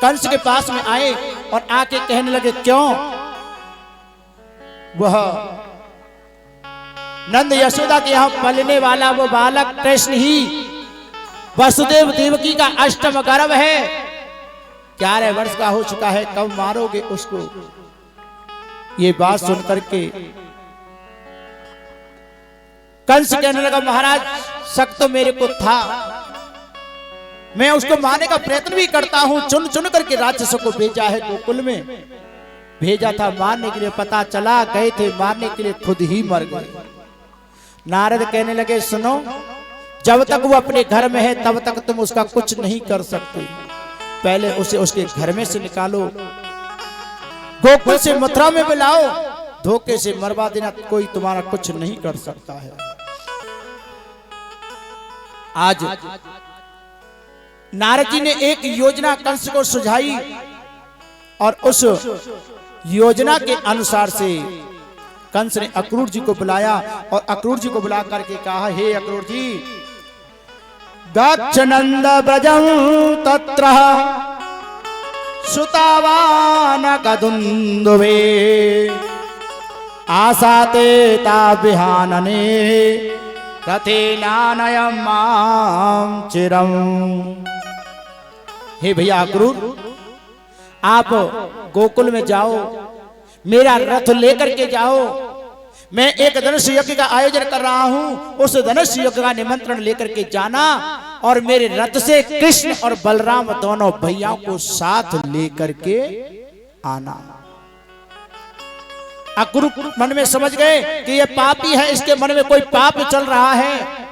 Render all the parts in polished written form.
कंस के पास में आए और आके कहने लगे, क्यों? वह नंद यशोदा के यहां पलने वाला वो बालक कृष्ण ही वसुदेव देवकी का अष्टम गर्भ है, 11 वर्ष का हो चुका है, कब मारोगे उसको? ये बात सुनकर के कंस कहने लगा, महाराज शक तो मेरे को था, मैं उसको मारने का प्रयत्न भी करता हूं, चुन चुन करके राक्षसों को भेजा है, गोकुल में भेजा था मारने के लिए, पता चला गए थे मारने के लिए, खुद ही मर गए। नारद कहने लगे, सुनो, जब तक वो अपने घर में है तब तक तुम उसका कुछ नहीं कर सकते, पहले उसे उसके घर में से निकालो, गोकुल से मथुरा में बुलाओ, धोखे से मरवा देना, कोई तुम्हारा कुछ नहीं कर सकता है। आज नारद जी ने एक योजना कंस को सुझाई और उस योजना के अनुसार से कंस ने अक्रूर जी को बुलाया और अक्रूर जी को बुला करके कहा, हे अक्रूर जी, गच्छ नंद ब्रजं तत्र सुतावान कदुन्दुभे आसाते ताभिहानने रथेनानयं मां चिरं। हे भैया अक्रूर, आप गोकुल में जाओ, मेरा रथ लेकर के जाओ, मैं एक धनुष यज्ञ का आयोजन कर रहा हूं, उस धनुष यज्ञ का निमंत्रण लेकर के जाना और मेरे रथ से कृष्ण और बलराम दोनों भैया को साथ लेकर के आना। अक्रूर मन में समझ गए कि ये पापी है, इसके मन में कोई पाप चल रहा है।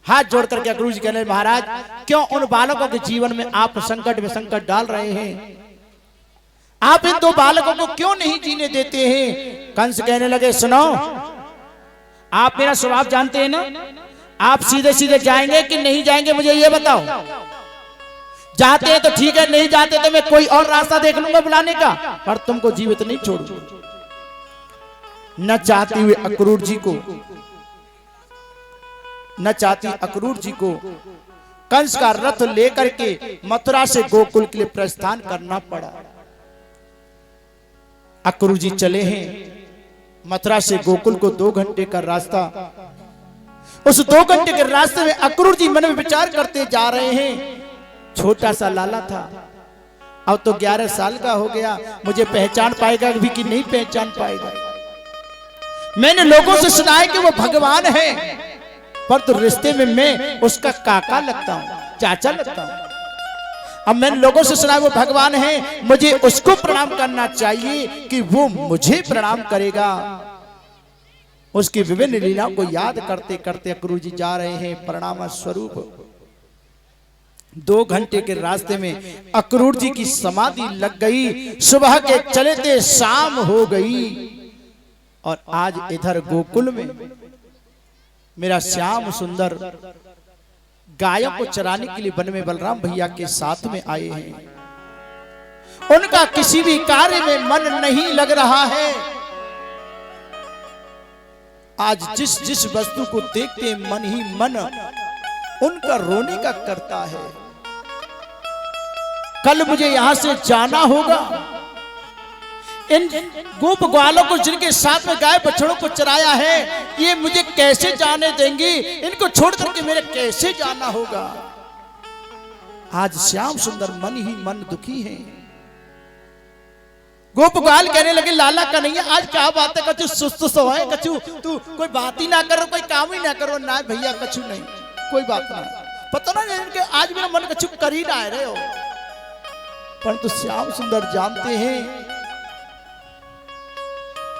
हाथ जोड़ करके अक्रूर जी कहने, महाराज क्यों उन बालकों के जीवन में आप संकट में संकट डाल रहे हैं, आप इन 2 बालकों को क्यों नहीं जीने देते हैं? कंस कहने लगे, सुनो, आप मेरा स्वभाव जानते हैं ना, आप सीधे सीधे जाएंगे कि नहीं जाएंगे मुझे ये बताओ। जाते हैं तो ठीक है, नहीं जाते तो मैं कोई और रास्ता देख लूंगा बुलाने का, पर तुमको जीवित नहीं छोड़ूंगा। न चाहती हुए अक्रूर जी को कंस का रथ लेकर के मथुरा से गोकुल के लिए प्रस्थान करना पड़ा। अक्रूर जी चले हैं मथुरा से गोकुल को 2 घंटे का रास्ता। उस 2 घंटे के रास्ते में अक्रूर जी मन में विचार करते जा रहे हैं, छोटा सा लाला था, अब तो 11 साल का हो गया, मुझे पहचान पाएगा भी कि नहीं पहचान पाएगा। मैंने लोगों से सुना है कि वो भगवान है, पर तो रिश्ते में मैं उसका काका लगता हूं, चाचा लगता हूं। अब मैंने लोगों से सुना है वो भगवान है, मुझे उसको प्रणाम करना चाहिए कि वो मुझे प्रणाम करेगा। उसकी विभिन्न लीलाओं को याद करते करते अक्रूर जी जा रहे हैं प्रणाम स्वरूप। 2 घंटे के रास्ते में अक्रूर जी की समाधि लग गई। सुबह के चलते शाम हो गई और आज इधर गोकुल में मेरा श्याम सुंदर गायों को चराने के लिए वन में बलराम भैया के साथ में आए हैं। उनका किसी भी कार्य में मन नहीं लग रहा है। आज जिस जिस वस्तु को देखते मन ही मन उनका रोने का करता है। कल मुझे यहां से जाना होगा, इन गोप ग्वालों को जिनके साथ में गाय बछड़ों को चराया है, ये मुझे कैसे जाने देंगी, इनको छोड़ करके मेरे कैसे जाना होगा। आज श्याम सुंदर मन ही मन दुखी है। गोप ग्वाल कहने लगे, लाला कन्हैया आज क्या बात है, कछु सुस्त सो है, कछु तू कोई बात ही ना करो, कोई काम ही ना करो। ना भैया कछु नहीं, कोई बात ना, पता ना इनके आज मेरा मन कछु कर ही ना रहे हो। परंतु श्याम सुंदर जानते हैं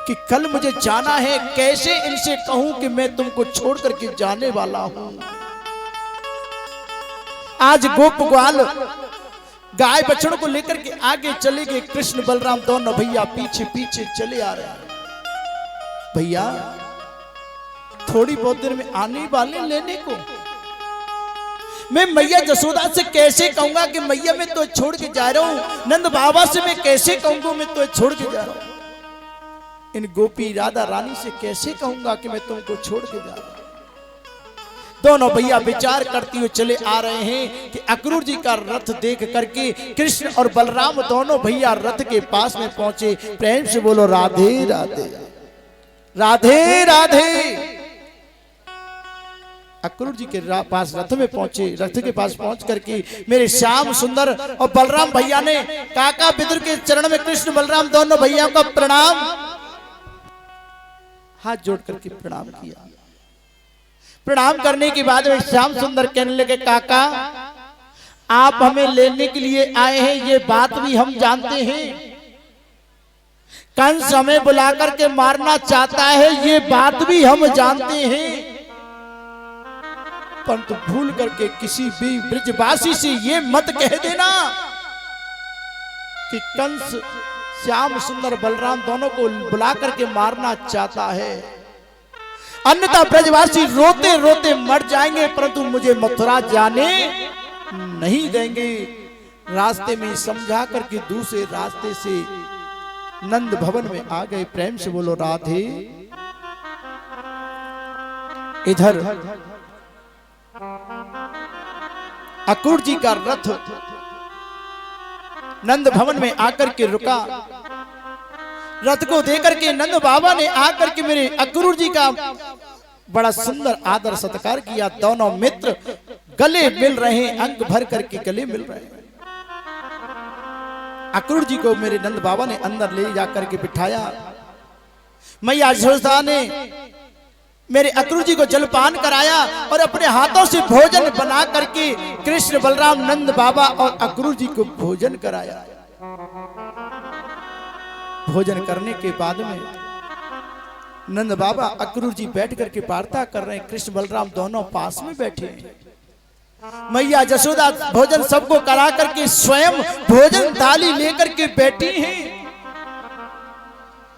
कि कल मुझे जाना है, कैसे इनसे कहूं कि मैं तुमको छोड़ करके जाने वाला हूं। आज गोप ग्वाल गाय बछड़ों को लेकर के आगे चले गए, कृष्ण बलराम दोनों भैया पीछे पीछे चले आ रहे हैं। भैया थोड़ी बहुत देर में आने वाले लेने को। मैं मैया जसोदा से कैसे कहूंगा कि मैया मैं तो छोड़ के जा रहा हूं, नंद बाबा से मैं कैसे कहूंगा मैं तो छोड़ के जा रहा हूं, इन गोपी राधा रानी से कैसे कहूंगा कि मैं तुमको छोड़ के जा रहा हूं। दोनों भैया विचार करते हुए चले आ रहे हैं कि अक्रूर जी का रथ देख करके कृष्ण और बलराम दोनों भैया रथ के पास में पहुंचे। प्रेम से बोलो राधे राधे, राधे राधे। अक्रूर जी के पास रथ में पहुंचे। रथ के पास पहुंच करके मेरे श्याम सुंदर और बलराम भैया ने काका विदुर के चरण में कृष्ण बलराम दोनों भैया का प्रणाम, हाथ जोड़ करके प्रणाम किया। प्रणाम करने के बाद में श्याम सुंदर कहने लगे, काका आप हमें लेने के लिए आए हैं, ये बात भी हम जानते हैं। कंस हमें बुलाकर के मारना चाहता है, ये बात भी हम जानते हैं। परंतु भूल करके किसी भी ब्रजवासी से ये मत कह देना कि कंस श्याम सुंदर बलराम दोनों को बुला करके मारना चाहता है, अन्यथा ब्रजवासी रोते रोते मर जाएंगे, परंतु मुझे मथुरा जाने नहीं देंगे। रास्ते में समझा करके दूसरे रास्ते से नंद भवन में आ गए। प्रेम से बोलो राधे। इधर अक्रूर जी का रथ नंद भवन में आकर के रुका। रथ को देकर के नंद बाबा ने आकर के मेरे अक्रूर जी का बड़ा सुंदर आदर सत्कार किया। दोनों मित्र गले मिल रहे हैं, अंग भर करके गले मिल रहे हैं। अक्रूर जी को मेरे नंद बाबा ने अंदर ले जाकर के बिठाया। मैया यशोदा ने मेरे अक्रूर जी को जलपान कराया और अपने हाथों से भोजन बना करके कृष्ण बलराम नंद बाबा और अक्रूर जी को भोजन कराया। भोजन करने के बाद में नंद बाबा अक्रूर जी बैठ करके वार्ता कर रहे हैं। कृष्ण बलराम दोनों पास में बैठे हैं। मैया यशोदा भोजन सबको करा करके स्वयं भोजन थाली लेकर के बैठी हैं।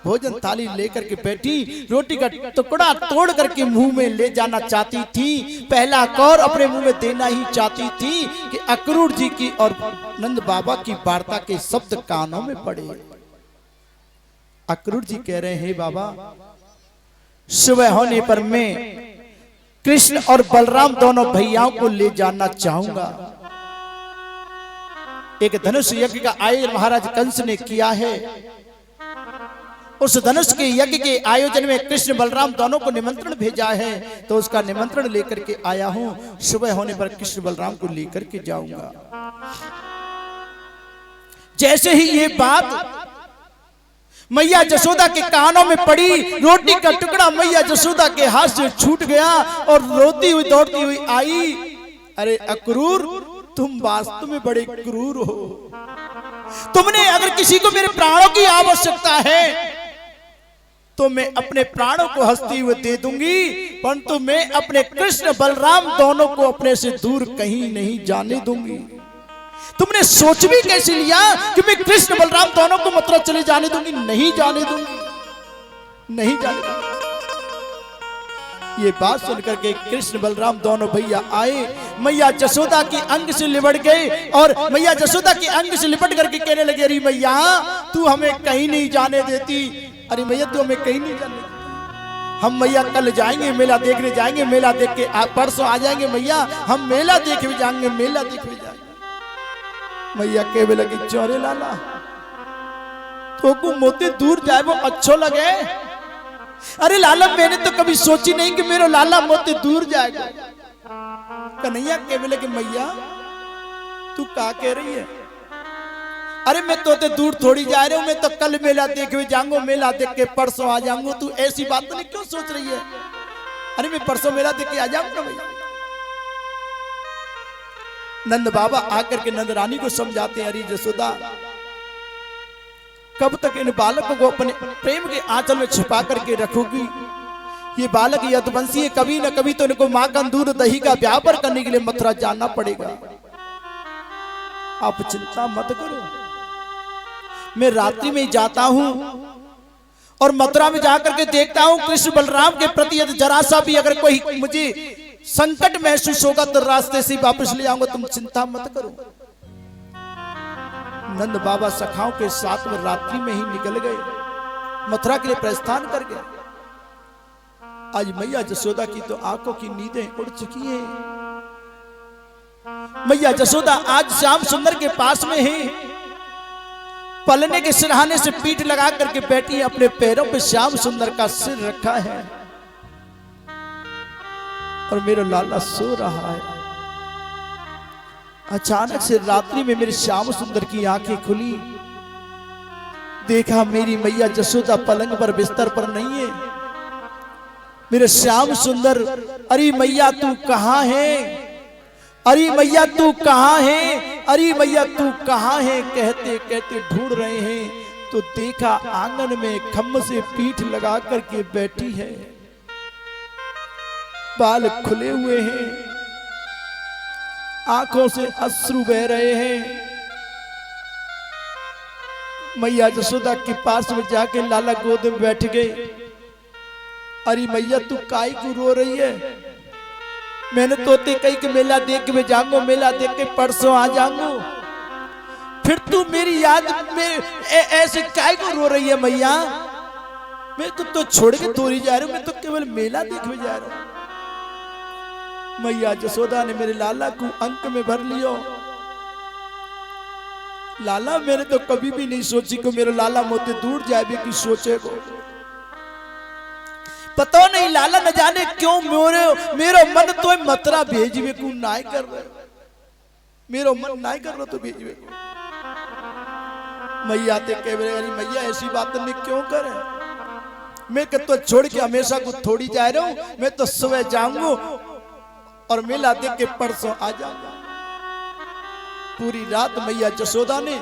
भोजन थाली लेकर के बैठी, रोटी का टुकड़ा तोड़ करके मुंह में ले जाना चाहती थी। पहला कौर अपने मुंह में देना ही चाहती थी कि अक्रूर जी की और नंद बाबा की वार्ता के शब्द कानों में पड़े। अक्रूर जी कह रहे हैं, बाबा सुबह होने पर मैं कृष्ण और बलराम दोनों भैयाओं को ले जाना चाहूंगा। एक धनुष यज्ञ का आयोजन महाराज कंस ने किया है। उस धनुष के यज्ञ के आयोजन में कृष्ण बलराम दोनों को निमंत्रण भेजा है, तो उसका निमंत्रण लेकर के आया हूं। सुबह होने पर कृष्ण बलराम को लेकर के जाऊंगा। जैसे ही ये बात मैया यशोदा के कानों में पड़ी, रोटी का टुकड़ा मैया यशोदा के हाथ से छूट गया और रोती हुई दौड़ती हुई आई। अरे अक्रूर, तुम वास्तव में बड़े क्रूर हो। तुमने अगर किसी को मेरे प्राणों की आवश्यकता है तो मैं अपने प्राणों को हंसते हुए दे दूंगी, परंतु मैं अपने कृष्ण बलराम दोनों को अपने से दूर कहीं नहीं जाने दूंगी। तुमने सोच भी कैसे लिया कि मैं कृष्ण बलराम दोनों को मथुरा चले जाने दूंगी? नहीं जाने दूंगी, नहीं जाने दूंगी। ये बात सुनकर के कृष्ण बलराम दोनों भैया आए। मैया यशोदा की अंग से लिपट गए और मैया यशोदा की अंग से लिपट करके कहने लगे, अरे मैया तू हमें कहीं नहीं जाने देती। अरे मैया तू हमें कहीं नहीं जाने देती। हम मैया कल जाएंगे, मेला देखने जाएंगे, मेला देख के परसों आ जाएंगे। मैया हम मेला देख भी जाएंगे, मेला देख भी जाएंगे। मैया कहने लगी, चोरे लाला तो को मोती दूर जाए वो अच्छो लगे। अरे लाला मैंने तो कभी सोची नहीं कि मेरा लाला मोती दूर जाएगा। कन्हैया कहने लगे, मैया तू क्या कह रही है? अरे मैं तो दूर थोड़ी जा रही हूँ, मैं तो कल मेला देख भी जाऊंगा, मेला देख के परसों आ जाऊंगा। तू ऐसी बात तो नहीं क्यों सोच रही है? अरे मैं परसों मेला देख के आ जाऊंगा भैया। नंद बाबा आकर के नंद रानी को समझाते हैं, अरे यशोदा कब तक इन बालकों को अपने प्रेम के आंचल में छुपा करके रखोगी? ये बालक यदुवंशी है, कभी न कभी तो इनको माखन दूध दही का व्यापार करने के लिए मथुरा जाना पड़ेगा। आप चिंता मत करो, मैं रात्रि में जाता हूं और मथुरा में जाकर के देखता हूं कृष्ण बलराम के प्रति यदि जरा सा भी अगर कोई मुझे संकट महसूस होगा तो रास्ते से वापस ले आऊंगा। तुम चिंता मत करो। नंद बाबा सखाओं के साथ में रात्रि में ही निकल गए, मथुरा के लिए प्रस्थान कर गए। आज मैया जसोदा की तो आंखों की नींदें उड़ चुकी हैं। मैया जसोदा आज श्याम सुंदर के पास में है, पलने के सिरहाने से पीठ लगा करके बैठी है, अपने पैरों पे श्याम सुंदर का सिर रखा है और मेरा लाला सो रहा है। अचानक से रात्रि में मेरे श्याम सुंदर की आंखें खुली, देखा मेरी मैया जसोदा पलंग पर बिस्तर पर नहीं है। मेरे श्याम सुंदर, अरे मैया तू कहां है, अरे मैया तू कहां है, अरे मैया तू कहां है कहते कहते ढूंढ रहे हैं, तो देखा आंगन में खम्भ से पीठ लगा करके बैठी है, बाल खुले हुए हैं, आंखों से अश्रु बह रहे हैं। मैया जसोदा के पास में जाके लाला गोद में बैठ गए। अरे मैया तू काई को रो रही है, मैंने तोते कई के मेला देख के जाऊंगा, मेला देख के परसों आ जाऊंगा, फिर तू मेरी याद में ऐसे काई को रो रही है मैया? मैं तो छोड़ के तोरी जा रही हूं, मैं तो केवल मेला देखने जा रहा हूं। मैया जसोदा ने मेरे लाला को अंक में भर लियो। लाला मैंने तो कभी भी नहीं सोची कि मेरा लाला मोते दूर जाए भी, कि सोचे को पता नहीं लाला न जाने क्यों मेरो मन तो मतरा भेजवे को नाय कर रहे, मेरो मन नाय कर रहा तो भेजवे को। मैया ते कह रही मैया ऐसी बात नहीं क्यों करे, मैं तो छोड़ के हमेशा को थोड़ी जा रहा हूं, मैं तो सुबह जाऊंगा और मेला देख के परसों आ जाऊंगा। पूरी रात मैया जसोदा ने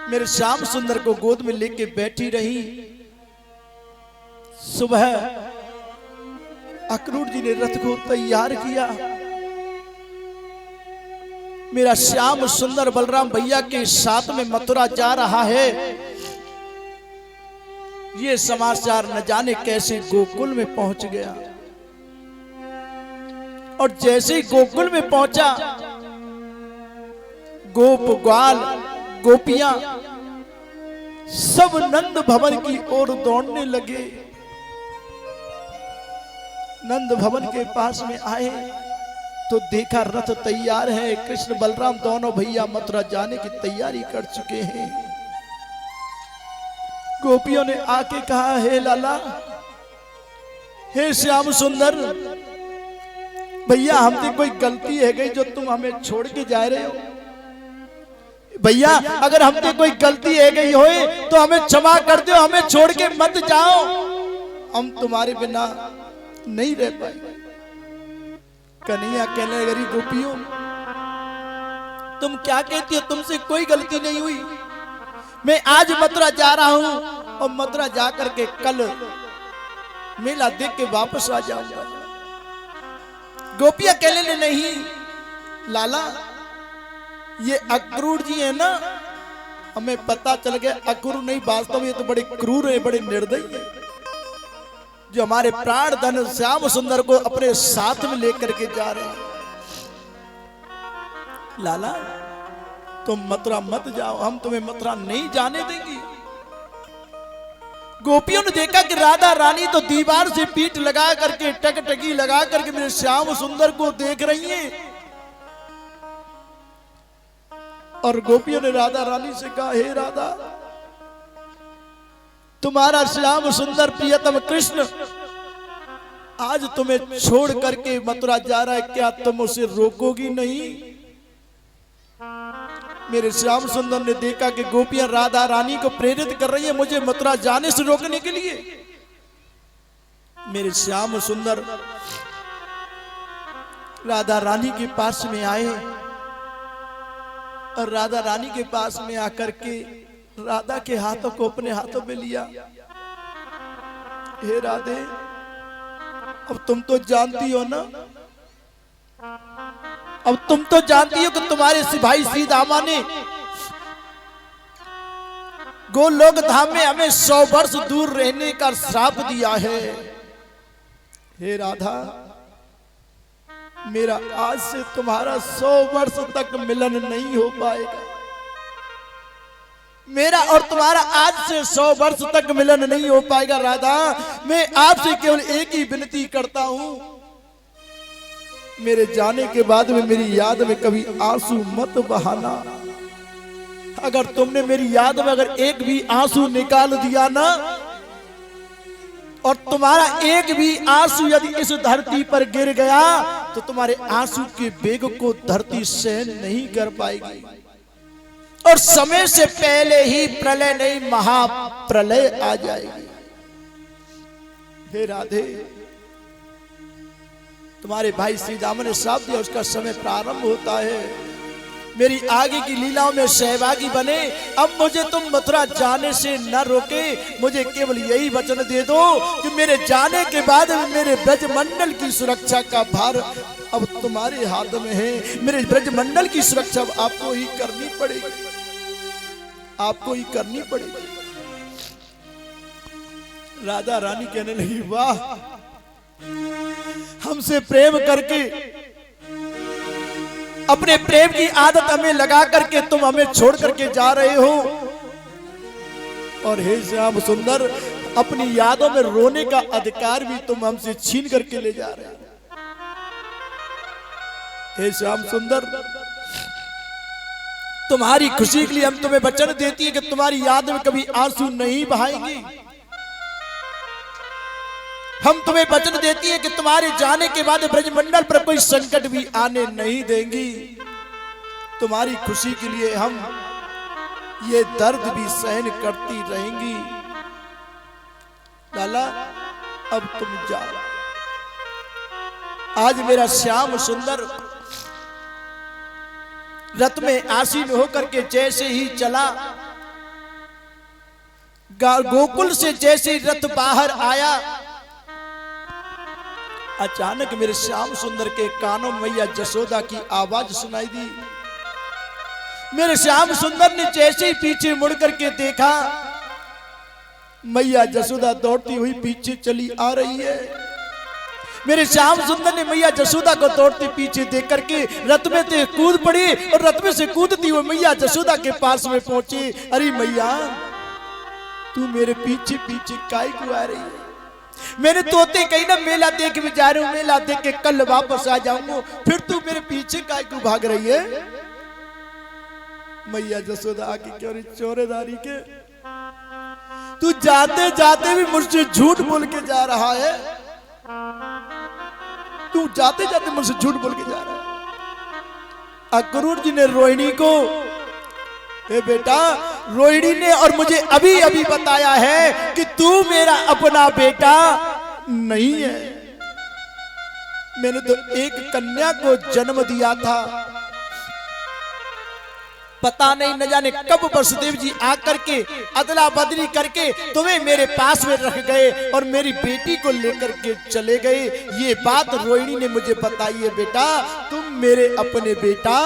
मेरे श्याम सुंदर को गोद में लेके बैठी रही। सुबह अक्रूर जी ने रथ को तैयार किया। मेरा श्याम सुंदर बलराम भैया के साथ में मथुरा जा रहा है। ये समाचार न जाने कैसे गोकुल में पहुंच गया, और जैसे ही गोकुल में पहुंचा, गोप ग्वाल गोपियां सब नंद भवन की ओर दौड़ने लगे। नंद भवन के पास में आए तो देखा रथ तैयार है, कृष्ण बलराम दोनों भैया मथुरा जाने की तैयारी कर चुके हैं। गोपियों ने आके कहा, हे लाला, हे श्याम सुंदर भैया, हमसे कोई गलती है गई जो तुम हमें छोड़ के जा रहे हो? भैया अगर हमसे कोई गलती है गई हो तो हमें क्षमा कर दो, हमें छोड़ के मत जाओ, हम तुम्हारे बिना नहीं रह पाए। कन्हैया कहने लगी, गोपियों तुम क्या कहती हो, तुमसे कोई गलती नहीं हुई। मैं आज मथुरा जा रहा हूं और मथुरा जा करके कल मेला देख के वापस आ जाऊंगा। गोपियां कहने लगी, नहीं लाला, ये अक्रूर जी है ना, हमें पता चल गया अक्रूर नहीं, वास्तव में ये तो बड़े क्रूर है, बड़े निर्दयी है, जो हमारे प्राण धन श्याम सुंदर को अपने साथ में लेकर के जा रहे हैं। लाला तुम मथुरा मत जाओ, हम तुम्हें मथुरा नहीं जाने देंगे। गोपियों ने देखा कि राधा रानी तो दीवार से पीठ लगा करके, टकटकी लगा करके मेरे श्याम सुंदर को देख रही हैं। और गोपियों ने राधा रानी से कहा, हे राधा, तुम्हारा श्याम सुंदर प्रियतम कृष्ण आज तुम्हें छोड़ करके मथुरा जा रहा है, क्या तुम उसे रोकोगी नहीं? मेरे श्याम सुंदर ने देखा कि गोपियां राधा रानी को प्रेरित कर रही है मुझे मथुरा जाने से रोकने के लिए। मेरे श्याम सुंदर राधा रानी के पास में आए और राधा रानी के पास में आकर के राधा के हाथों को अपने हाथों में लिया। हे राधे, अब तुम तो जानती हो ना, अब तुम तो जानती हो कि तुम्हारे भाई सीधामा ने गोलोक धाम में हमें 100 वर्ष दूर रहने का श्राप दिया है। हे राधा, मेरा आज से तुम्हारा 100 वर्ष तक मिलन नहीं हो पाएगा। मेरा और तुम्हारा आज से 100 वर्ष तक मिलन नहीं हो पाएगा राधा। मैं आपसे केवल एक ही विनती करता हूं, मेरे जाने के बाद में मेरी याद में कभी आंसू मत बहाना। अगर तुमने मेरी याद में अगर एक भी आंसू निकाल दिया ना, और तुम्हारा एक भी आंसू यदि इस धरती पर गिर गया तो तुम्हारे आंसू के बेग को धरती सहन नहीं कर पाएगी, और समय से पहले ही प्रलय नहीं महाप्रलय आ जाएगी। हे राधे, तुम्हारे भाई श्री राम ने श्राप दिया, उसका समय प्रारंभ होता है। मेरी आगे की लीलाओं में सहभागी बने। अब मुझे तुम मथुरा जाने से न रोके, मुझे केवल यही वचन दे दो कि मेरे जाने के बाद मेरे ब्रजमंडल की सुरक्षा का भार अब तुम्हारे हाथ में है। मेरे ब्रजमंडल की सुरक्षा अब आपको ही करनी पड़ेगी, आपको ही करनी पड़ेगी। राधा रानी कहने लगी, वाह, हमसे प्रेम करके अपने प्रेम की आदत हमें लगा करके तुम हमें छोड़ करके जा रहे हो, और हे श्याम सुंदर, अपनी यादों में रोने का अधिकार भी तुम हमसे छीन करके ले जा रहे हो। हे श्याम सुंदर, तुम्हारी खुशी के लिए हम तुम्हें वचन देती है कि तुम्हारी याद में कभी आंसू नहीं बहाएंगी। हम तुम्हें वचन देती है कि तुम्हारे जाने के बाद ब्रजमंडल पर कोई संकट भी आने नहीं देंगी। तुम्हारी खुशी के लिए हम ये दर्द भी सहन करती रहेंगी। लाला, अब तुम जाओ। आज मेरा श्याम सुंदर रथ में आसीन होकर के जैसे ही चला, गोकुल से जैसे ही रथ बाहर आया, अचानक मेरे श्याम सुंदर के कानों में मैया जसोदा की आवाज सुनाई दी। मेरे श्याम सुंदर ने जैसे ही पीछे मुड़ करके देखा, मैया जसोदा दौड़ती हुई पीछे चली आ रही है। मेरे श्याम सुंदर ने मैया जसोदा को दौड़ते पीछे देख करके रथ में से कूद पड़ी, और रथ में से कूदती हुई मैया जसोदा के पास में पहुंची। अरे मैया, तू मेरे पीछे पीछे काहे को आ रही है? मैंने तोते कहीं ना मेला देख भी जा रहा हूं, मेला देख के कल वापस आ जाऊंगा, फिर तू मेरे पीछे काहे को भाग रही है? मैया जसोदा आके क्यों रही चोरेदारी के, तू जाते जाते भी मुझसे झूठ बोल के जा रहा है। तू जाते जाते मुझसे झूठ बोल के जा रहा है। अक्रूर जी ने रोहिणी को, हे बेटा, रोहिणी ने और मुझे अभी अभी बताया है कि तू मेरा अपना बेटा नहीं है। मैंने तो एक कन्या को जन्म दिया था। पता नहीं न जाने कब वसुदेव जी आकर के अदला बदली करके तुम्हें मेरे पास में रख गए और मेरी बेटी को लेकर के चले गए। ये बात रोहिणी ने मुझे बताई है। बेटा, तुम मेरे अपने बेटा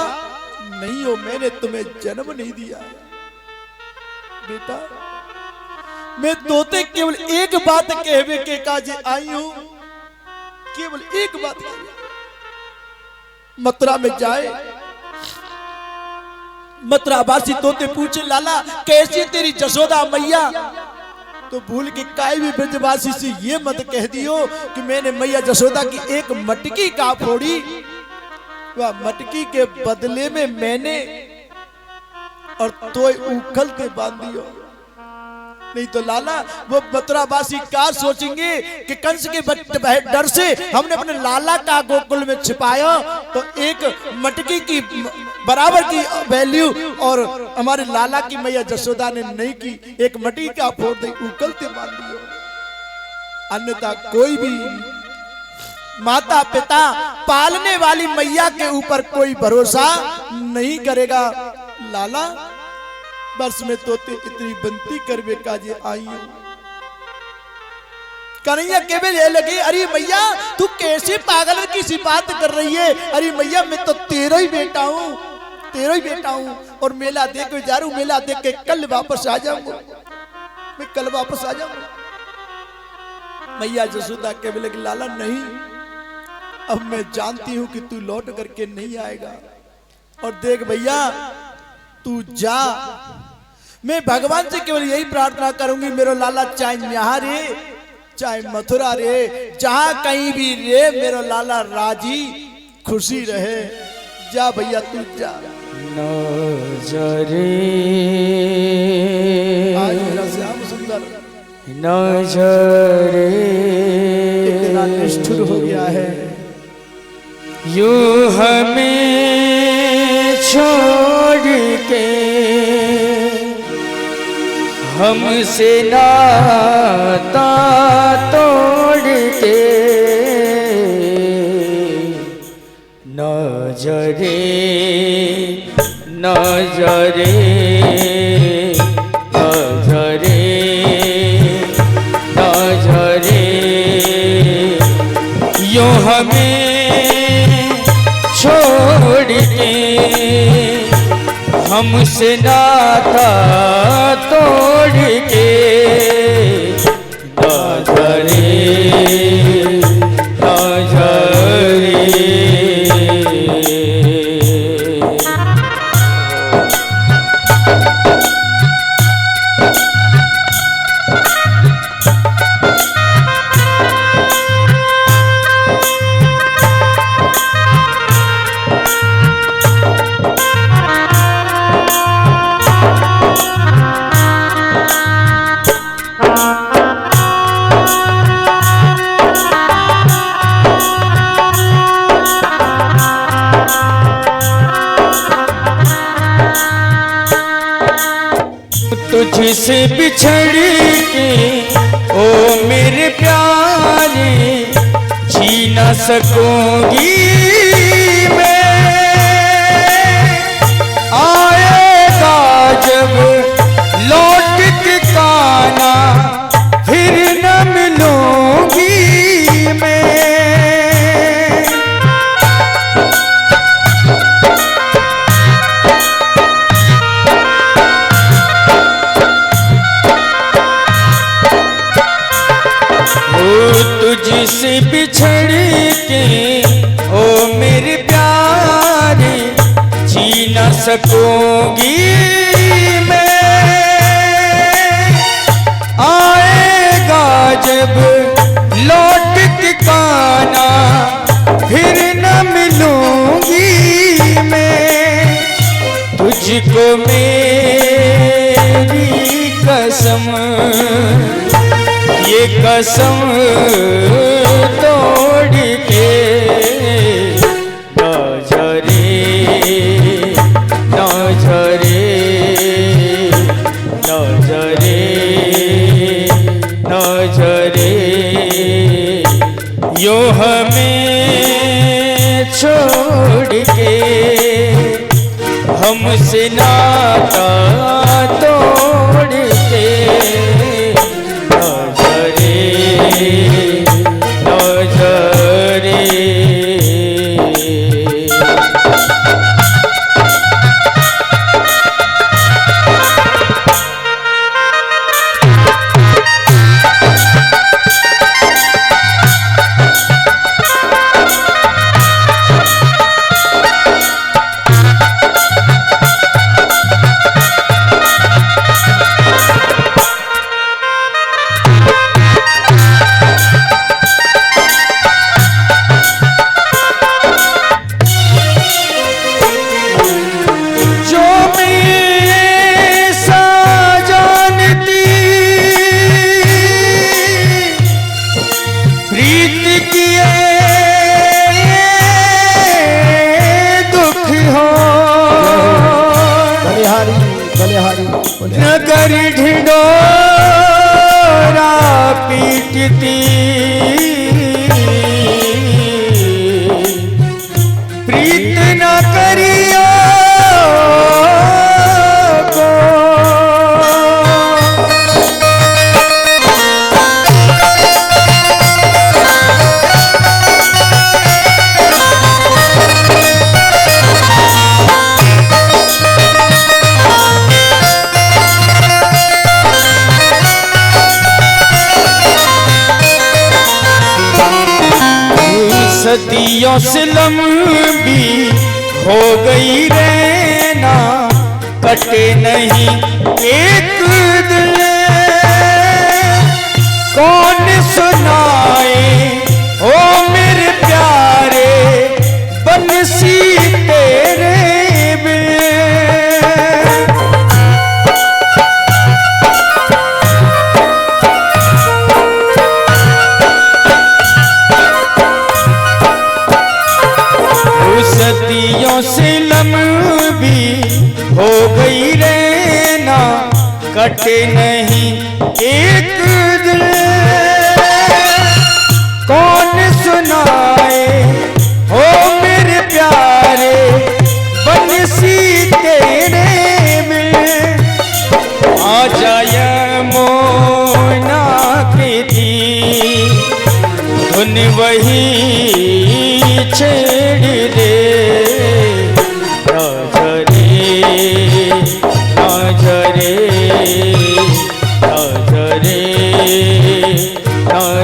नहीं हो, मैंने तुम्हें जन्म नहीं दिया। बेटा, मैं तोते केवल एक बात कहवे के काजे आई हूं, केवल एक बात कहवे। मथुरा में जाए, मथुरावासी तोते पूछे, लाला कैसी तेरी जसोदा मैया? तो भूल के काई भी ब्रजवासी से ये मत कह दियो कि मैंने मैया जसोदा की एक मटकी का फोड़ी, वह मटकी के बदले में मैंने और तोय उखलते बांध दियो। नहीं तो लाला, वो मथुरावासी क्या सोचेंगे कि कंस के डर से हमने अपने लाला का गोकुल में छिपाया, तो एक मटकी की बराबर की वैल्यू और हमारे लाला की मैया जसोदा ने नहीं की। एक मटकी का फोड़ दे उकलते बांध दियो। अन्यथा कोई भी माता पिता पालने वाली मैया के ऊपर कोई भरोसा नहीं करेगा। लाला, बस में तोते इतनी बनती करवे काजे आई हूं। कन्हैया केवल ये लगे, अरे मैया तू कैसे पागल की सी बात कर रही है? अरे मैया, मैं तो तेरा ही बेटा हूं, तेरा ही बेटा हूं, और मेला देख के जा रहा हूं। मेला देख के कल वापस आ जाऊंगा, मैं कल वापस आ जाऊंगा। मैया जसोदा केवल लगे, लाला नहीं, अब मैं जानती हूं कि तू लौट करके नहीं आएगा। और देख भैया, तू जा, मैं भगवान से केवल यही प्रार्थना करूंगी, मेरा लाला चाहे यहाँ रे चाहे मथुरा रे, जहां कहीं भी रे, मेरा लाला राजी खुशी रहे। जा भैया तू जा। नजरे आज मेरा श्याम सुंदर नजरे इतना निष्ठुर हो गया है, यू हमें छोड़ के हमसे नाता तोड़ के, नजरे नजरे नजरे नजरे यो हमें छोड़ के हमसे नाता तोड़ के, नजरे नजरे। तुझसे बिछड़ के ओ मेरे प्यारे जी न सकूंगी मैं, आएगा जब लौट के काना फिर न मिलूंगी मैं। तुझसे बिछड़ के ओ मेरे प्यारे जी न सकूंगी मैं, आएगा जब लौट के काना फिर न मिलूंगी मैं। तुझको मेरी कसम ये कसम तोड़ के, नजरे नजरे नजरे नजरे यो हमें छोड़ के हमसे नाता तोड़ के, नजरे। नगर ढिंडोरा पीटती प्रीत न करियो को, सदियों से लंबी हो गई रहना कटे नहीं एक दिन। कौन सुनाए ओ मेरे प्यारे बंसी तेरे बिन। सदियों से लंबी हो गई रहना कटे नहीं एक दिन। कौन सुनाए हो मेरे प्यारे बंसी तेरे में। आ जाए मोना की थी धुन वही छेड़ दे।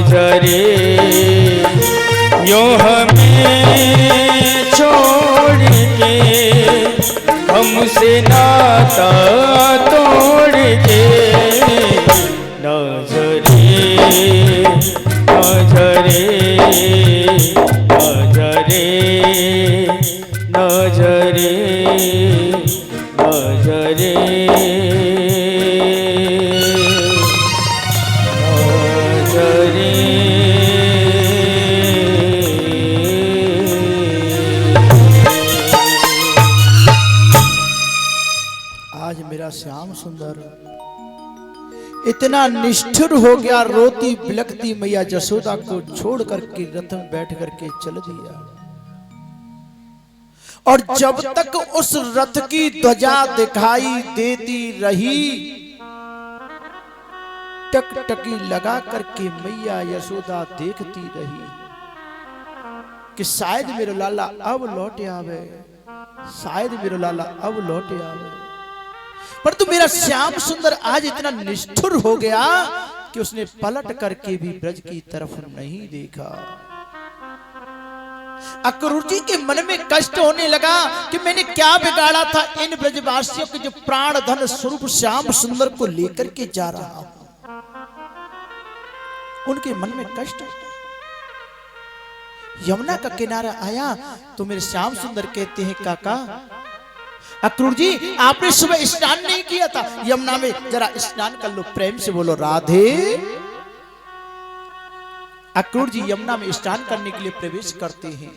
झरे यूं हमें छोड़ के हमसे नाता तोड़ के। नजरे नजरे नजरे नजरे नजरे आज मेरा श्याम सुंदर इतना निष्ठुर हो गया, रोती बिलखती मैया जसोदा को छोड़ करके रथ में बैठ करके चल दिया। और जब तक उस रथ की ध्वजा दिखाई देती रही, टकटकी लगा करके मैया यशोदा देखती रही कि शायद मेरा लाला अब लौटे आवे, शायद मेरा लाला अब लौटे आवे। परंतु मेरा श्याम सुंदर आज इतना निष्ठुर हो गया कि उसने पलट करके भी ब्रज की तरफ नहीं देखा। अक्रूर जी के मन में कष्ट होने लगा कि मैंने क्या बिगाड़ा था इन ब्रजवासियों के जो प्राण धन स्वरूप श्याम सुंदर को लेकर के जा रहा हूं। उनके मन में कष्ट। यमुना का किनारा आया तो मेरे श्याम सुंदर कहते हैं, काका अक्रूर जी आपने सुबह स्नान नहीं किया था, यमुना में जरा स्नान कर लो। प्रेम से बोलो राधे। अक्रूर जी यमुना में स्नान करने के लिए प्रवेश करते हैं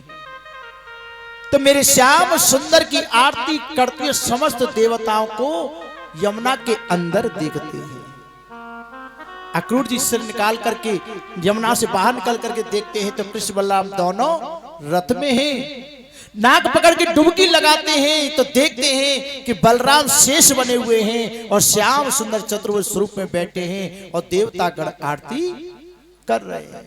तो मेरे श्याम सुंदर की आरती करते हुए समस्त देवताओं को यमुना के अंदर देखते हैं। अक्रूर जी सिर निकाल करके यमुना से बाहर निकल करके देखते हैं तो कृष्ण बलराम दोनों रथ में हैं। नाक पकड़ के डुबकी लगाते हैं तो देखते हैं कि बलराम शेष बने हुए हैं और श्याम सुंदर चतुर्भुज स्वरूप में बैठे हैं और देवता गण आरती कर रहे हैं।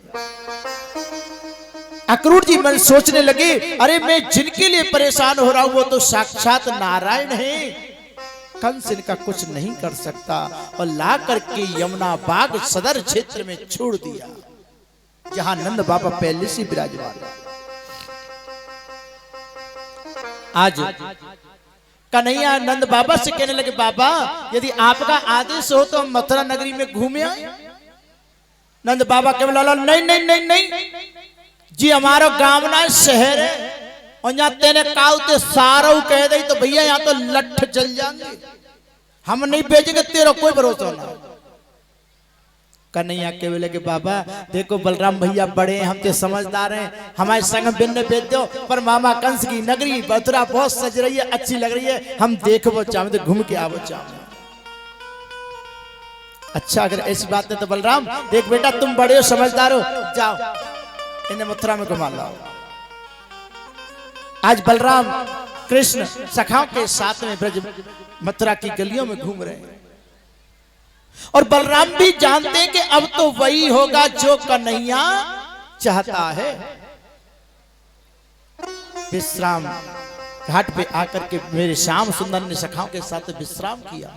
अक्रूर जी मन सोचने लगे, अरे मैं जिनके लिए परेशान हो रहा हूं वो तो साक्षात नारायण है, कंस इनका कुछ नहीं कर सकता। और ला करके यमुना बाग सदर क्षेत्र में छोड़ दिया जहां नंद बाबा पहले से विराजमान। आज कन्हैया नंद बाबा से कहने लगे, बाबा यदि आपका आदेश हो तो हम मथुरा नगरी में घूमे आए। नंद बाबा केवल नहीं नहीं नहीं नहीं जी, हमारा गांव ना शहर है और यहाँ तेने काउते सारा कह दे तो भैया यहाँ तो लठ जल जाएंगे, हम नहीं भेजेंगे, तेरा कोई भरोसा ना। कन्हैया के बोले कि बाबा देखो बलराम भैया बड़े हैं, हम तो समझदार हैं, हमारे संग भिन्न भेज दो, पर मामा कंस की नगरी मथुरा बहुत सज रही है, अच्छी लग रही है, हम देखो चाहे तो घूम के आवो चाहे। अच्छा अगर ऐसी बात है तो बलराम देख बेटा तुम बड़े हो समझदार हो, जाओ इन्हें मथुरा में घुमा लाओ। आज बलराम कृष्ण सखाओं के साथ में ब्रज मथुरा की गलियों में घूम रहे हैं और बलराम भी जानते हैं कि अब तो वही होगा जो कन्हैया चाहता है। विश्राम घाट पे आकर के मेरे श्याम सुंदर ने सखाओं के साथ विश्राम किया।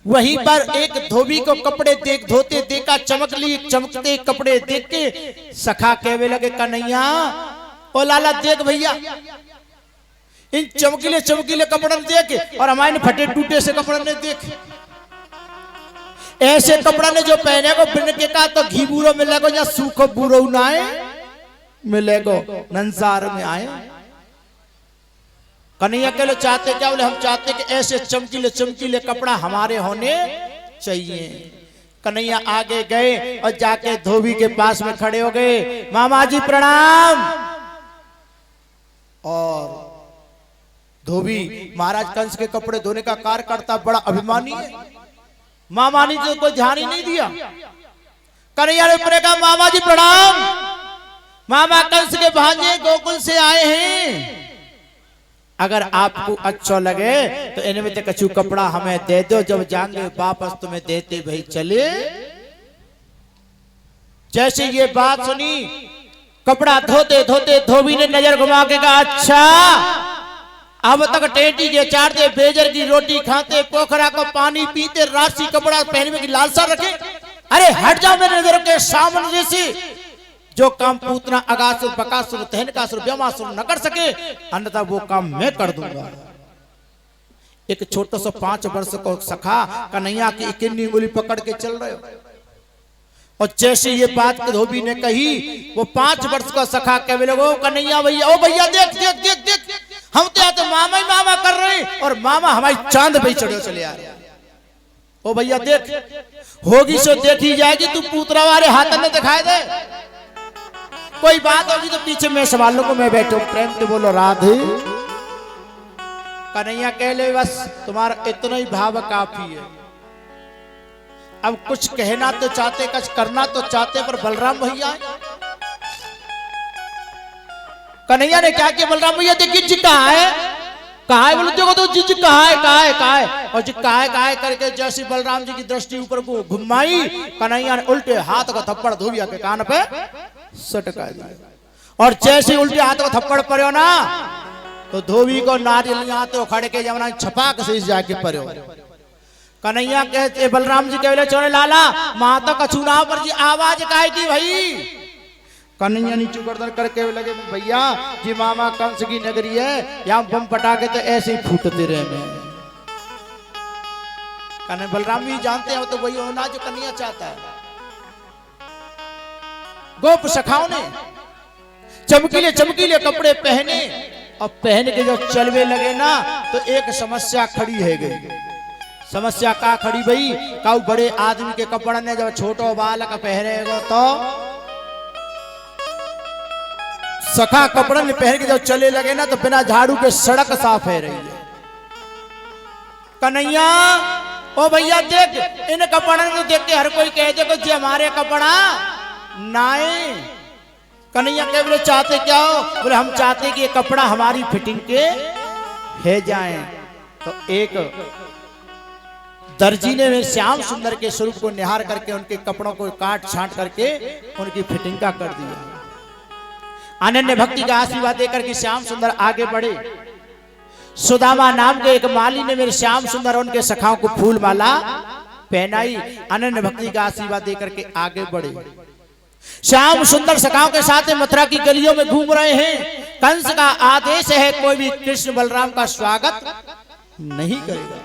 वहीं पर एक धोबी को कपड़े धोते देखा, चमकते कपड़े देख के सखा कहने लगे, कन्हैया ओ लाला देख भैया इन चमकीले चमकीले कपड़े देखे और हमारे फटे टूटे से कपड़े ने देखे। ऐसे कपड़ा ने जो पहने को बिन के का तो घी बूरो मिलेगो या सूखो बूरो ना मिलेगो नंसार में आए। कन्हैया के लोग चाहते क्या बोले, हम चाहते कि ऐसे चमकीले चमकीले कपड़ा हमारे होने चाहिए। कन्हैया आगे गए और जाके धोबी के पास में खड़े हो गए, मामा जी प्रणाम। और धोबी महाराज कंस के कपड़े धोने का कार्य करता बड़ा अभिमानी है। मामा ने तो कोई ध्यान ही नहीं दिया। कन्हैया ने कहा मामा जी प्रणाम, मामा कंस के भांजे गोकुल से आए हैं, अगर आपको अच्छा लगे तो इनमें से कछु कपड़ा हमें दे दो, जब जाएंगे वापस तुम्हें देते भाई चले। जैसे ये बात सुनी कपड़ा धोते धोते धोबी ने नजर घुमा के कहा अच्छा अब तक टेटी के चाटते, बेजर की रोटी खाते, पोखरा को पानी पीते, राशि कपड़ा पहनने की लालसा रखे। अरे हट जाओ मेरे नजर के सामने जैसे। जो काम पूतना अगासुर बकासुर तहनकासुर ब्रह्मासुर न कर सके, अन्यथा वो काम मैं कर दूंगा। एक छोटा सा 5 वर्ष को सखा कन्हैया की इकन्नी उंगली पकड़ के चल रहे हो। और जैसे ये बात धोबी ने कही, वो 5 वर्ष का सखा कह बोले कन्हैया भैया, ओ भैया देख देख देख देख, हम तो मामा ही मामा कर रहे हैं और मामा हमारी चांद पे चढ़े चले आ रहे। ओ भैया देख, होगी सो देखी जाएगी, तू पूतरा वाले हाथ में दिखाई दे। कोई बात होगी तो पीछे मैं संभाल लूंगा, मैं बैठो। प्रेम तो बोलो राधे। कन्हैया कह ले बस तुम्हारा इतना ही भाव काफी है। अब कुछ कहना तो चाहते, कुछ करना तो चाहते, पर बलराम भैया। कन्हैया ने क्या किया, बलराम भैया देखिए जी कहाँ है, कहाँ है, बोले देखो तो जी कहाँ है कहाँ है कहाँ है। और जी कहाँ है करके जैसे बलराम जी की दृष्टि ऊपर को घुमाई, कन्हैया ने उल्टे हाथ का थप्पड़ धोबिया के कान पे सटका दिया। और जैसे उल्टे हाथ का थप्पड़ पड़े ना तो धोबी को नारियल तो खड़े के जमना छपाक से जाके पड़े। कन्हैया कहते बलराम जी कहले छोड़े लाला माता का चुनाव पर जी आवाज काहे की भाई। कन्हैया नीचे गर्दन करके लगे भैया जी मामा कंस की नगरी है, यहाँ बम पटाखे तो ऐसे ही फूटते रहे। कन्हैया बलराम भी जानते हैं तो वही होना जो कन्हैया चाहता है। गोप सखाओं ने चमकीले चमकीले कपड़े पहने और पहन के जब चलवे लगे ना तो एक समस्या खड़ी है गई। समस्या का खड़ी भाई, काऊ बड़े आदमी के कपड़ा ने जब छोटो बालक पहनेगा तो सखा कपड़ा ने पहन के जब चले लगे ना तो बिना झाड़ू के सड़क साफ है रही है। कन्हैया ओ भैया देख इन कपड़ा को देख के हर कोई कह दे कि हमारे कपड़ा नाए। कन्हैया कह बोले चाहते क्या हो, बोले हम चाहते कि ये कपड़ा हमारी फिटिंग के है जाए। तो एक दर्जी ने श्याम सुंदर के स्वरूप को निहार करके उनके कपड़ों को काट छांट करके उनकी फिटिंग का कर दिया। अनन्य भक्ति का आशीर्वाद देकर के श्याम सुंदर आगे बढ़े। सुदामा नाम के एक माली ने मेरे श्याम सुंदर उनके सखाओं को फूल माला पहनाई। अनन्य भक्ति का आशीर्वाद देकर के आगे बढ़े। श्याम सुंदर सखाओं के साथ मथुरा की गलियों में घूम रहे हैं। कंस का आदेश है कोई भी कृष्ण बलराम का स्वागत नहीं करेगा,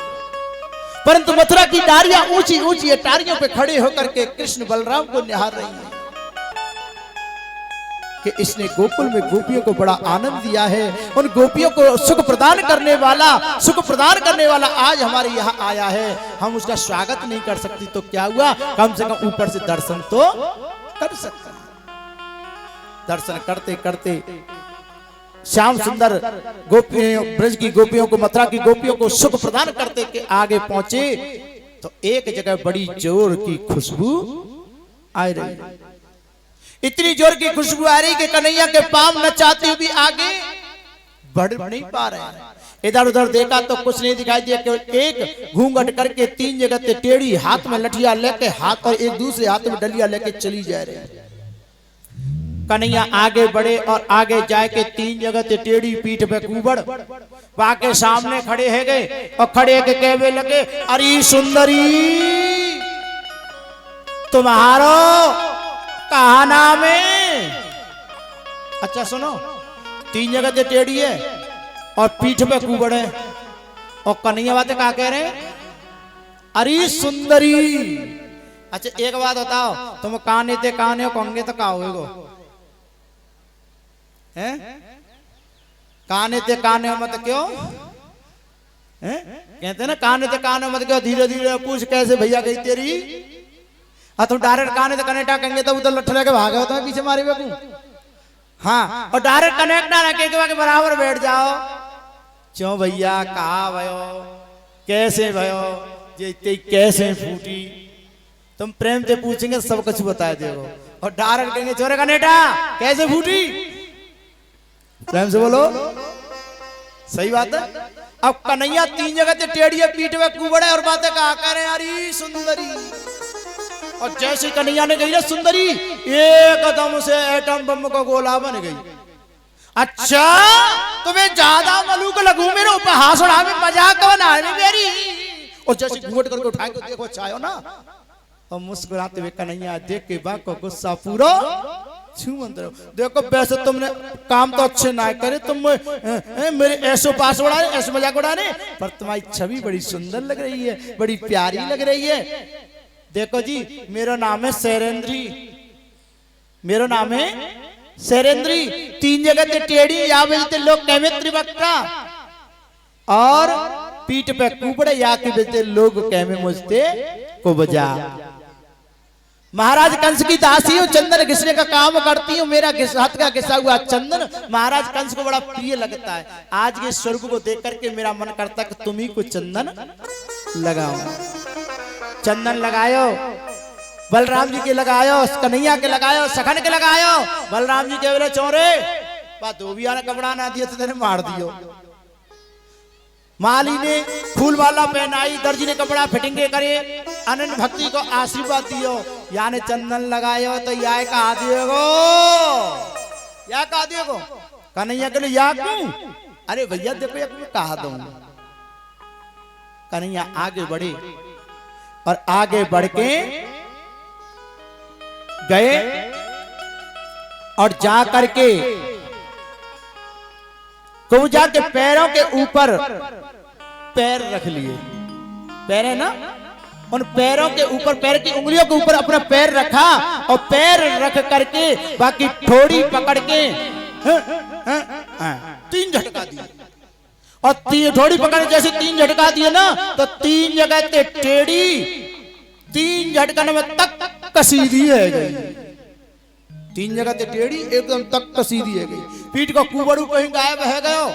परंतु मथुरा की नारियां ऊंची ऊंची अटारियों पे खड़े होकर के कृष्ण बलराम को निहार रही हैं कि इसने गोकुल में गोपियों को बड़ा आनंद दिया है। उन गोपियों को सुख प्रदान करने वाला आज हमारे यहाँ आया है, हम उसका स्वागत नहीं कर सकती तो क्या हुआ, कम से कम ऊपर से दर्शन तो कर सकते हैं। दर्शन करते करते श्याम सुंदर गोपियों ब्रज की गोपियों को मथुरा की गोपियों को सुख प्रदान करते के आगे पहुंचे तो एक जगह बड़ी जोर की खुशबू आ रही। इतनी जोर की खुशबू आ रही कि कन्हैया के पांव न चाहते हुए भी आगे बढ़ नहीं पा रहे हैं। इधर उधर देखा तो कुछ नहीं दिखाई दिया, केवल एक घूंघट करके 3 जगह से टेढ़ी हाथ में लठिया लेके हाथ और एक दूसरे हाथ में डलिया लेके चली जा रही। कन्हैया आगे बढ़े और आगे जाके 3 जगह से टेढ़ी पीठ पे कुबड़ वाके सामने खड़े है गए और खड़े के कहवे लगे अरे सुंदरी तुम्हारो कहा नाम है। अच्छा सुनो, 3 जगह से टेढ़ी है और पीठ पे कुबड़े। और कन्हैया बातें क्या कह रहे हैं? अरे सुंदरी। अच्छा एक बात बताओ, तुम काने ते काने हो कंगे तो का होएगो? हैं? काने ते काने हो मत क्यों? हैं? कहते हैं ना काने ते काने हो मत क्यों, धीरे धीरे पूछ कैसे भैया गई तेरी। तुम डायरेक्ट काने ते कनेक्टा कहेंगे तो उधर लठ लेके भागे हो तो पीछे मारे बेकू। हाँ, और डायरेक्ट कनेक्ट ना रखे के बराबर बैठ जाओ। क्यों भैया कहा भयो, कैसे भयो, ये कैसे फूटी? तुम प्रेम से पूछेंगे सब कुछ बता देगो। और डायरेक्ट कहेंगे चोरे कनेटा कैसे फूटी? प्रेम से बोलो, सही बात है। अब कन्हैया 3 जगह से टेढ़िए पीठ में कुबड़े और बातें कहा करे अरे सुंदरी। और जैसे कन्हैया ने कही ना सुंदरी, एकदम से एटम बम का गोला बन गई। अच्छा तुम्हें ज्यादा मलूक लगू मेरे ऊपर हाथ उड़ा में मजाक बनाने मेरी। और जैसे घूंघट करके उठा के देखो चाहो ना, और मुस्कुराते हुए कन्हैया देख के बाप को गुस्सा पूरा छूमंतर। देखो वैसे तुमने काम तो अच्छे ना करे, तुम मेरे ऐसो पास उड़ाए, ऐसे मजाक उड़ाने, पर तुम्हारी छवि बड़ी सुंदर लग रही है, बड़ी प्यारी लग रही है। देखो जी मेरा नाम है शैरेंद्री, मेरा नाम है शैरेंद्री। 3 जगह ते टेढ़ी या बोलते लोग कहवे त्रिवक्ता, और पीठ पे कुबड़े या के बोलते लोग कहवे मुझते कुबजा। महाराज कंस की दासी हूँ, चंदन घिसने का काम करती हूँ। मेरा हाथ का घिसा हुआ चंदन महाराज कंस को बड़ा प्रिय लगता है। आज के स्वरूप को देख करके मेरा मन करता कि तुम ही को चंदन लगाओ। चंदन लगायो, बलराम जी के लगायो, कन्हैया के लगायो, सखन के लगायो। बलराम जी के बोले चोरे बा धोबिया ने कपड़ा ना दिया तो तेने मार दियो। माली ने फूल वाला पहनाई, दर्जी ने कपड़ा फिटिंगे करे, अनन्य भक्ति को आशीर्वाद दियो। याने चंदन लगायो तो या कहा दिएगो, या कहा दिएगो कन्हैया के लिए या क्यों? अरे भैया देखो या कहा दो। कन्हैया आगे बढ़े और आगे बढ़ के गए और जा करके कुबजा के पैरों के ऊपर पैर रख लिए। पैर है ना, उन पैरों के ऊपर, पैर की उंगलियों के ऊपर अपना पैर रखा और पैर रख करके बाकी ठोड़ी पकड़ के 3 झटका दिए। और ठोड़ी पकड़ जैसे 3 झटका दिए ना, तो 3 जगह ते टेढ़ी 3 झटकन में तक कसीदी है गई। 3 जगह ते टेढ़ी एकदम तक कसीदी है गई। पीठ को कुबड़ू कहीं गायब है गयो।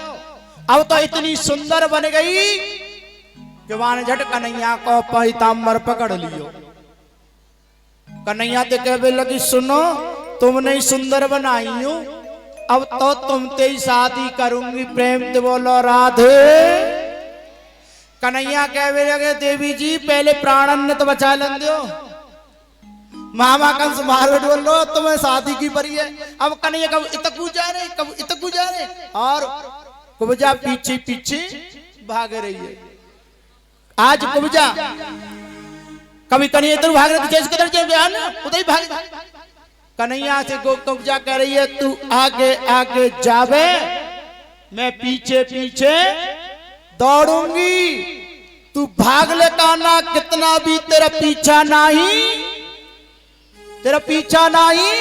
अब तो इतनी सुंदर बन गई कि वान झट कन्हैया को पीताम्बर पकड़ लियो। कन्हैया ते कहने लगी सुनो तुम नहीं सुंदर बनाई हूं, अब तो तुमसे ही शादी करूंगी। प्रेम से बोलो राधे। कन्हैया कहने लगे देवी जी पहले प्राणन तो बचा लें दो। मामा कंस मारो बोलो तुम्हें शादी की परी है। अब कन्हैया कब इतकू जा रहे, कब इतकू जा रहे, और कुबजा पीछे पीछे भाग रही है। आज कुबजा कभी कन्हैया इधर भाग रहे तो जैसे किधर जाए उधर ही भाग। कन्हैया से कुबजा कह रही है तू आगे आगे जावे, मैं पीछे पीछे दौड़ूंगी। तू भाग ले काना, कितना भी तेरा पीछा नहीं, तेरा पीछा नहीं।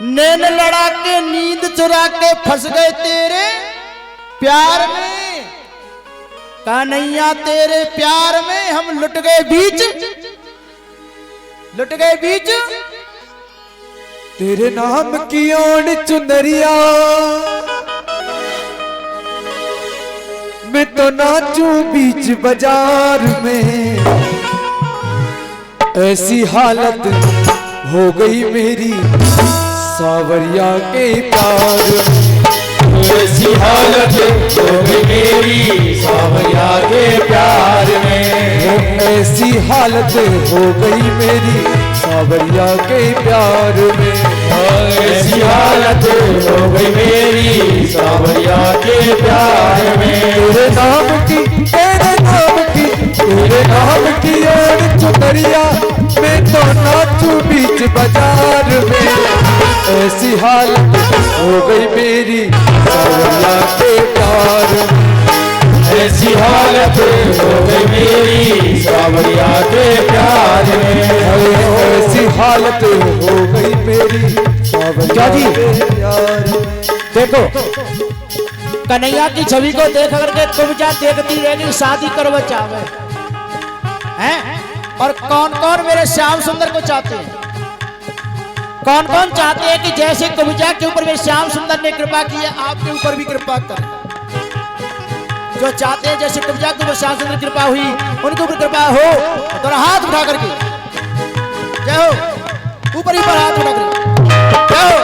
नैन लड़ा के नींद चुरा के फंस गए तेरे प्यार में। कन्हैया तेरे प्यार में हम लुट गए बीच, लुट गए बीच। तेरे नाम की ओढ़ चुनरिया मैं तो नाचूं बीच बाजार में। ऐसी हालत हो गई मेरी सावरिया के प्यार में। ऐसी हालत हो गई मेरी सावरिया के प्यार में। ऐसी हालत हो गई मेरी सावरिया के प्यार में। ऐसी हालत हो गई मेरी सावरिया के प्यार में। तेरे नाम की, तेरे नाम की, तेरे नाम की ओढ़ चुनरिया मैं तो नाचूं बीच बाजार में। ऐसी हालत हो गई मेरी सावरिया के प्यार में। ऐसी हालत हो गई मेरी सावरिया के प्यार में। ऐसी हालत हो गई मेरी सावरिया के प्यार में। देखो कन्हैया की छवि को देख करके तुम क्या देखती रहेगी, शादी करवा चाहे हैं? और कौन कौन मेरे श्याम सुंदर को चाहते हैं? कौन कौन चाहते हैं कि जैसे कविता के ऊपर मेरे श्याम सुंदर ने कृपा की है आपके ऊपर भी कृपा करें? जो चाहते हैं जैसे कविता के ऊपर श्याम सुंदर कृपा हुई उनके ऊपर कृपा हो, तो हाथ उठा करके जय हो, ऊपर ही पर हाथ उठा करके जय हो।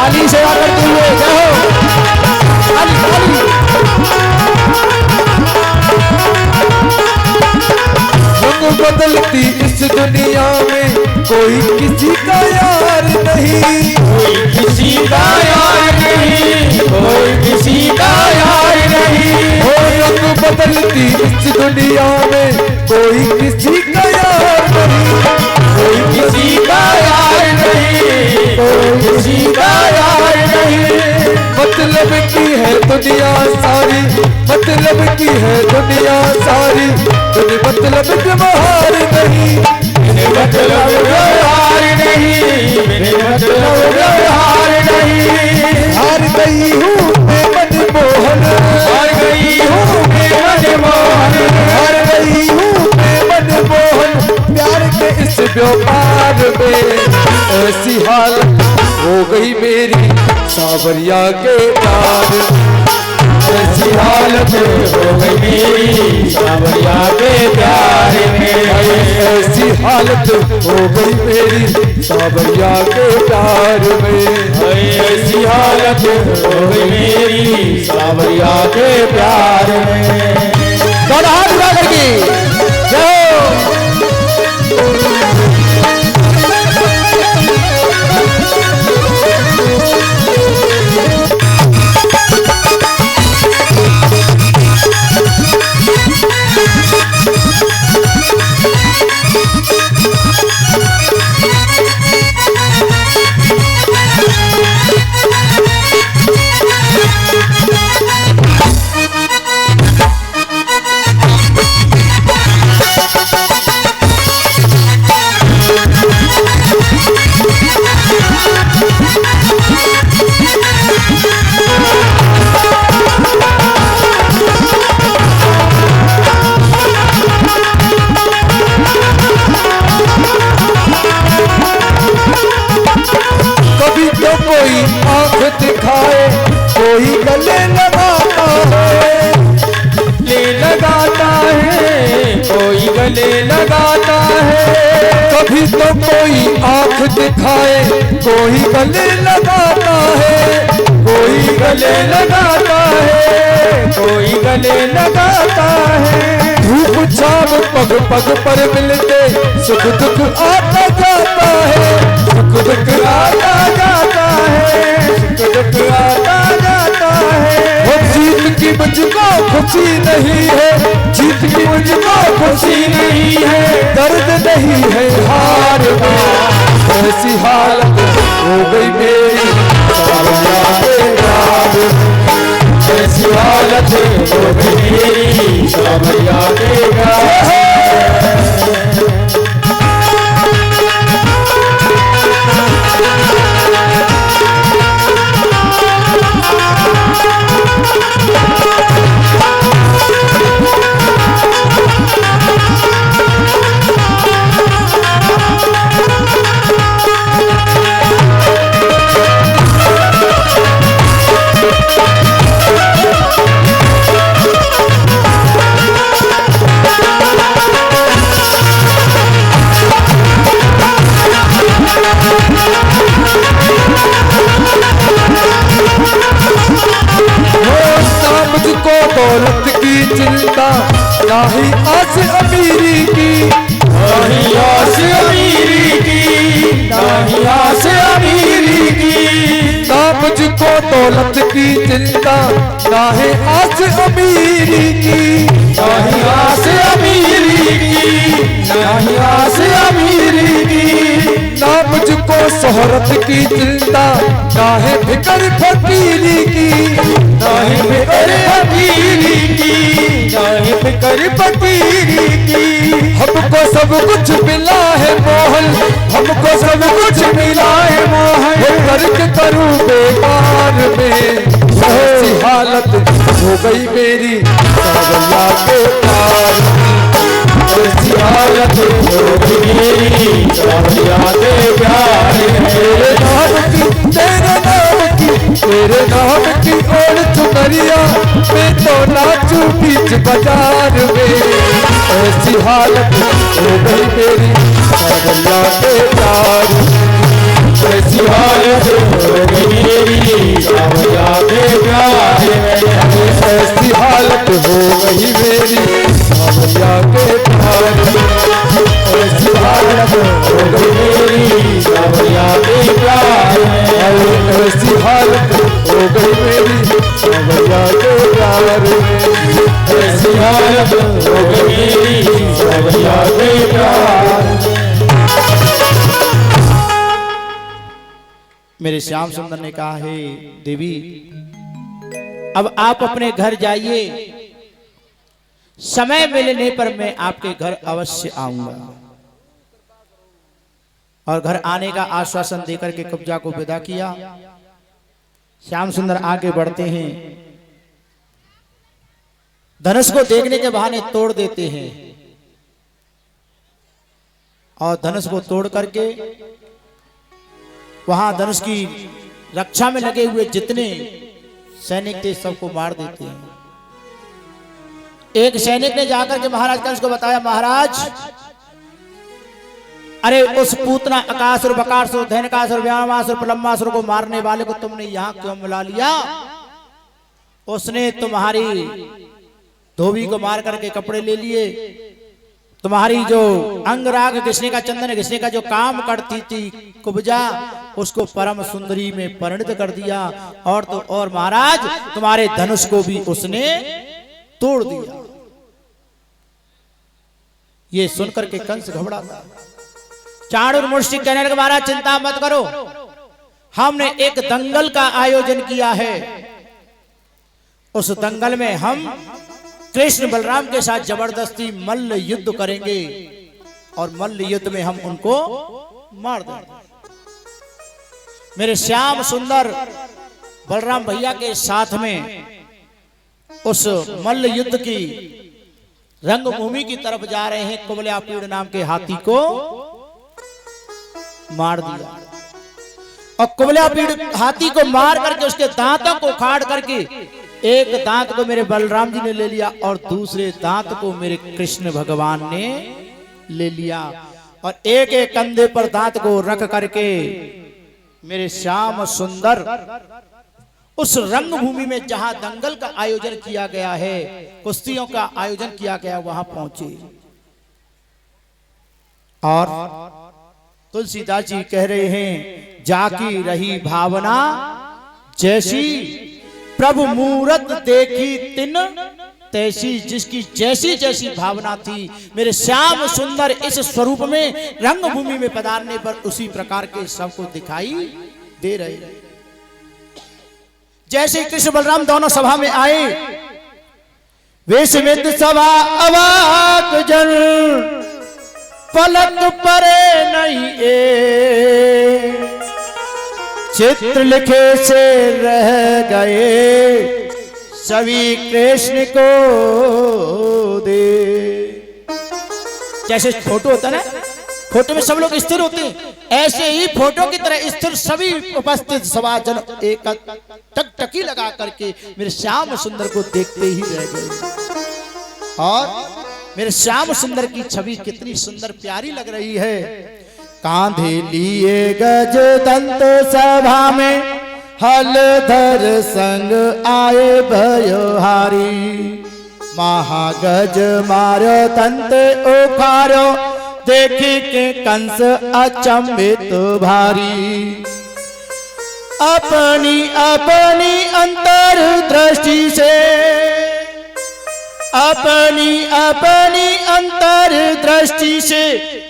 आली सेवा करते हुए जय हो। आली आली रंग बदलती इस दुनिया में कोई किसी का यार नहीं, कोई किसी का यार नहीं, कोई किसी का यार नहीं। और रंग बदलती इस दुनिया में कोई किसी का यार नहीं, कोई किसी का यार नहीं, कोई किसी का यार नहीं। मतलब की है दुनिया सारी, मतलब की है दुनिया सारी, तुझे मतलब व्यवहार नहीं, बिन मतलब व्यवहार नहीं, बिन मतलब व्यवहार नहीं। हार गई हूँ मैं मनमोहन, हार गई हूँ मैं मनमोहन, हार गई हूँ मैं मनमोहन प्यार के इस व्यापार में। ऐसी हालत हो गई मेरी सावरिया के प्यार में। ऐसी हालत हो गई मेरी सावरिया के प्यार में। ऐसी हालत हो गई मेरी सावरिया के प्यार में। ऐसी हालत हो गई मेरी सावरिया के प्यार में। दोनों हाथ उठा करके जय हो। कभी तो कोई आंख दिखाए, कोई गले लगाता है, गले लगाता है, कोई गले लगाता है। कभी तो कोई आंख दिखाए, कोई गले लगाता है, कोई गले लगाता है, कोई गले लगाता है। धूप छाव पग पग पर मिलते सुख दुख आता जाता है, सुख दुख आता जाता है, सुख दुख आता जाता है। वो जीत की मुझको खुशी नहीं है, जीत की मुझको खुशी नहीं है, दर्द नहीं है हार में। ऐसी हालत हो गई मेरी सावरिया के प्यार में। ऐसी हालत हो गई मेरी सावरिया के प्यार में। चिंता, ना है आस अमीरी की, नहीं आस अमीरी की, नहीं आस अमीरी की, ना मुझको शोहरत की चिंता, ना है फिक्र फकीरी की, नहीं फिक्र फकीरी की, नहीं फिक्र फकीरी की। हमको सब कुछ मिला है मोहन, हमको सब कुछ मिला है मोहन, करके करूं बेकार में, ऐसी हालत हो गई मेरी सावरिया के प्यार में, ऐसी हालत हो गई मेरी सावरिया के प्यार में। तेरे नाम की, तेरे नाम की, तेरे नाम की ओर चुनरिया मैं तो नाचूं बीच बाजार में, ऐसी हालत हो गई मेरी सावरिया के प्यार में, ऐसी हालत हो गई मेरी सावरिया के प्यार में। ऐसी हालत हो गई मेरी सावरिया के प्यार में, ऐसी हालत हो गई मेरी सावरिया के प्यार में। ऐसी हालत हो गई मेरी सावरिया के प्यार में, ऐसी हालत हो गई मेरी सावरिया के प्यार में। मेरे श्याम सुंदर ने कहा, हे देवी, अब आप अपने घर जाइए, समय मिलने पर मैं आपके घर अवश्य आऊंगा। और घर आने का आश्वासन देकर के कब्जा को विदा किया। श्याम सुंदर आगे बढ़ते हैं, धनुष को देखने के बहाने तोड़ देते हैं और धनुष को तोड़ करके वहां धनुष की रक्षा में लगे हुए जितने सैनिक थे सबको मार देते हैं। एक सैनिक ने जाकर के महाराज कंस को बताया, महाराज, अरे उस पूतना अकासुर, बकासुर, धैनकासुर, व्यामासुर, प्रलंबासुर को मारने वाले को तुमने यहां क्यों बुला लिया? उसने तुम्हारी धोबी को मार करके कपड़े ले लिए, तुम्हारी जो अंगराग घिसने का, चंदन घिसने का जो काम करती थी कुब्जा, उसको परम सुंदरी में परिणत कर दिया, और तो और महाराज तुम्हारे धनुष को भी उसने तोड़ दिया। ये सुनकर के कंस घबराता। चाणूर मुष्टिक कहने लगे, महाराज चिंता मत करो, हमने एक दंगल का आयोजन किया है, उस दंगल में हम कृष्ण बलराम के साथ जबरदस्ती मल्ल युद्ध करेंगे और मल्ल युद्ध में हम उनको मार देंगे। मेरे श्याम सुंदर बलराम भैया के साथ में उस मल्ल युद्ध की रंगभूमि की तरफ जा रहे हैं। कुबल्यापीड़ नाम के हाथी को मार दिया और कुबल्यापीड़ हाथी को मार करके उसके दांतों को उखाड़ करके एक दांत को मेरे बलराम जी ने ले लिया और दूसरे दांत को मेरे कृष्ण भगवान ने ले लिया, और एक एक कंधे पर दांत को रख करके मेरे श्याम सुंदर उस रंगभूमि में जहां दंगल का आयोजन किया गया है, कुश्तियों का आयोजन किया गया, वहां पहुंचे। और तुलसीदास जी कह रहे हैं, जाकी रही भावना जैसी प्रभु मूरत देखी तिन तैसी, जिसकी जैसी जैसी भावना थी मेरे श्याम सुंदर इस स्वरूप में रंगभूमि में पधारने पर उसी प्रकार के सबको दिखाई दे रहे। जैसे कृष्ण बलराम दोनों सभा में आए, वेश में सभा अवाक जन पलक परे नहीं ए, चित्र लिखे से रह गए सभी कृष्ण को दे। जैसे फोटो होता है ना, फोटो में सब लोग स्थिर होते हैं, ऐसे ही फोटो की तरह स्थिर सभी उपस्थित सभाजन एक टकटकी लगा करके मेरे श्याम सुंदर को देखते ही रह गए। और मेरे श्याम सुंदर की छवि कितनी सुंदर प्यारी लग रही है। कांधे लिए गज दंत सभा में हलधर संग आए भयोहारी, महागज मारो दंत उखारो देखी के कंस अचंभित भारी। अपनी अपनी अंतर दृष्टि से, अपनी अपनी अंतर दृष्टि से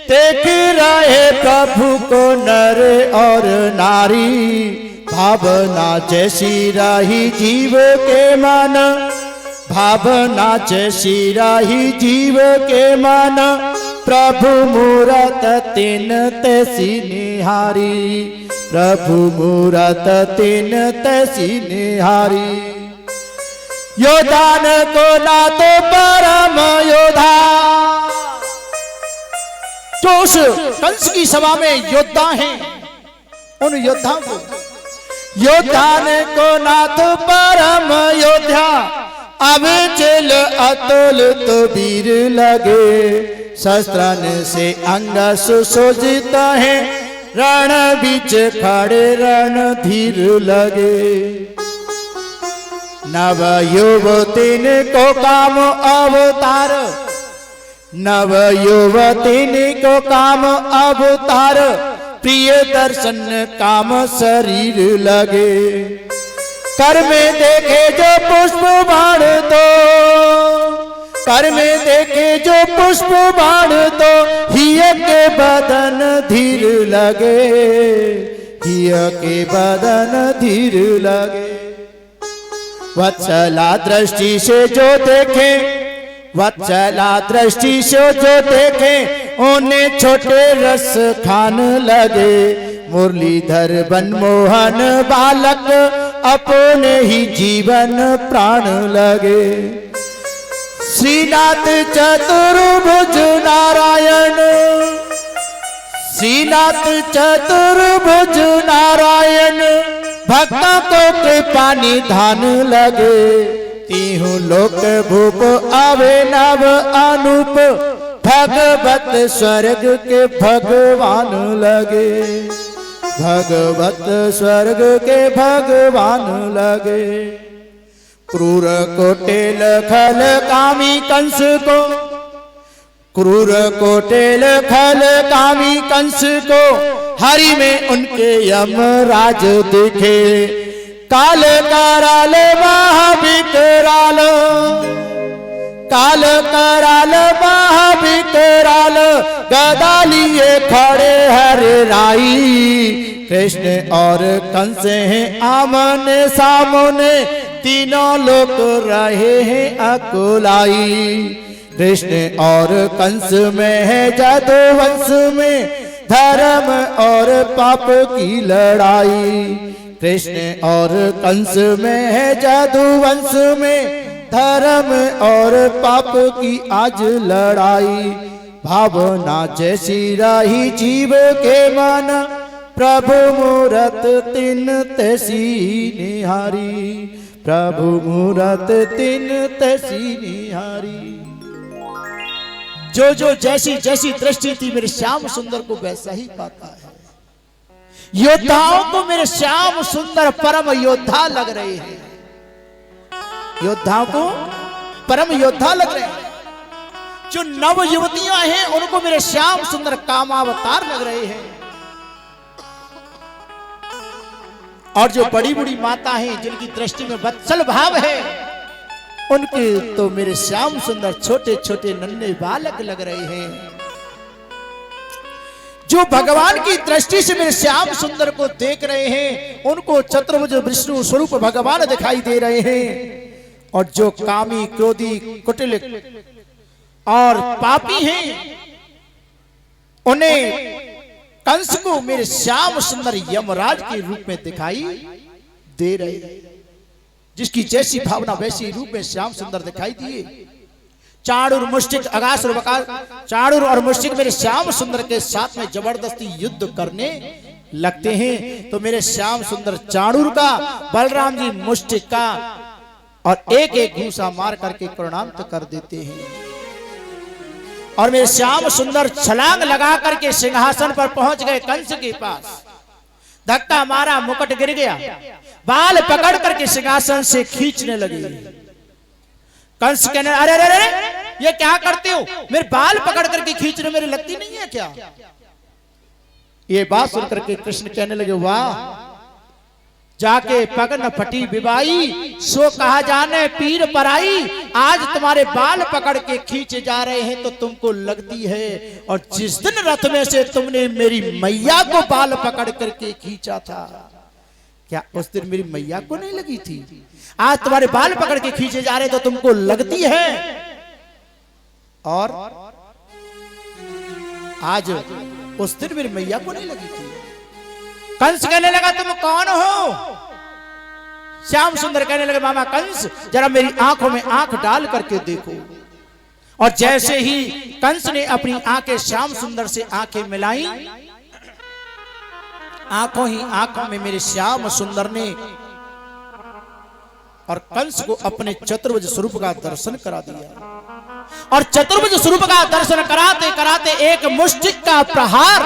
देख रहे प्रभु को नर और नारी। भावना जैसी रही जीव के मन, भावना जैसी रही जीव के मन, प्रभु मूरत तिन तैसी निहारी, प्रभु मूरत तिन तैसी निहारी। योद्धा को ना तो परम योद्धा, जो उस कंस की सभा में योद्धा हैं, उन योद्धाओं को, योद्धा को नाथ परम योद्धा, अब चल अतुलित वीर लगे, शस्त्रन से अंग सुसज्जित है, रण बीच खड़े रणधीर लगे। नव युवतीन को काम अवतार, नव युवतीन को काम अवतार, प्रिय दर्शन काम शरीर लगे। कर में देखे जो पुष्प बाण तो, कर में देखे जो पुष्प बाण तो, हिय के बदन धीर लगे, हिय के बदन धीर लगे। वत्सला दृष्टि से जो देखे, वत्सला दृष्टि से जो देखे, उन्हें छोटे रस खान लगे। मुरलीधर बनमोहन बालक, अपने ही जीवन प्राण लगे। श्रीनाथ चतुर्भुज नारायण, श्रीनाथ चतुर्भुज नारायण, भक्तों को कृपा निधान लगे। तीहू लोक भूप आवे नव अनूप, भगवत स्वर्ग के भगवान लगे, भगवत स्वर्ग के भगवान लगे। क्रूर कोटेल खल कामी कंस को, क्रूर कोटेल खल कामी कंस को, हरि में उनके यमराज दिखे। काल कराल महाविकराल, काल कराल महाविकराल, गदा लिए खड़े हरे राई। कृष्ण और कंस हैं आमने सामने, तीनों लोग रहे हैं अकुलाई। कृष्ण और कंस में है जादूवंश में, धर्म और पाप की लड़ाई। कृष्ण और कंस में है जादूवंश में, धर्म और पाप की आज लड़ाई। भावना जैसी रही जीव के मन, प्रभु मूरत तिन तैसी निहारी, प्रभु मूरत तिन तैसी निहारी। जो जो जैसी जैसी दृष्टि थी मेरे श्याम सुंदर को वैसा ही पाता है। योद्धाओं को मेरे श्याम सुंदर परम योद्धा लग रहे हैं, योद्धाओं को परम योद्धा लग रहे हैं। जो नव युवतियां हैं उनको मेरे श्याम सुंदर कामावतार लग रहे हैं, और जो बड़ी बड़ी माता हैं जिनकी दृष्टि में वत्सल भाव है, उनके तो मेरे श्याम सुंदर छोटे छोटे नन्हे बालक लग रहे हैं। जो भगवान की दृष्टि से मेरे श्याम सुंदर को देख रहे हैं, उनको चतुर्भुज विष्णु स्वरूप भगवान दिखाई दे रहे हैं। और जो कामी क्रोधी कुटिल और पापी हैं, उन्हें कंस को मेरे श्याम सुंदर यमराज के रूप में दिखाई दे रहे हैं। जिसकी जैसी भावना वैसी रूप में श्याम सुंदर दिखाई दिए। चाणूर मुष्टिक अगासुर बकासुर, चाणूर और मुष्टिक मेरे श्याम सुंदर के साथ में जबरदस्ती युद्ध करने लगते हैं। तो मेरे श्याम सुंदर चाणूर का, बलराम जी मुष्टिक का, और एक एक घूसा मार करके कर्णांत कर देते हैं। और मेरे श्याम सुंदर छलांग लगा करके सिंहासन पर पहुंच गए कंस के पास। धक्का मारा, मुकुट गिर गया, बाल पकड़ करके सिंहासन से खींचने लगे। कंस कहने, अरे अरे अरे ये क्या करते हो, मेरे बाल पकड़ करके खींचने मेरे लगती नहीं है क्या? ये बात सुन करके कृष्ण कहने लगे, वाह जाके पग न फटी विवाई, सो कहा जाने पीर पराई। आज तुम्हारे बाल पकड़ के खींचे जा रहे हैं तो तुमको लगती है, और जिस दिन रथ में से तुमने मेरी मैया को बाल पकड़ करके खींचा था, क्या उस दिन मेरी मैया को नहीं लगी थी? आज तुम्हारे बाल पकड़ के खींचे जा रहे तो तुमको लगती है, और आज उस दिन मेरी मैया को नहीं लगी थी। कंस कहने लगा तुम कौन हो? श्याम सुंदर कहने लगे मामा कंस, जरा मेरी आंखों में आंख डाल करके देखो। और जैसे ही कंस ने अपनी आंखें श्याम सुंदर से आंखें मिलाई, आंखों ही आंखों में मेरे श्याम सुंदर ने और कंस को अपने चतुर्भुज स्वरूप का दर्शन करा दिया। और चतुर्भुज स्वरूप का दर्शन कराते कराते एक मुष्टिक का प्रहार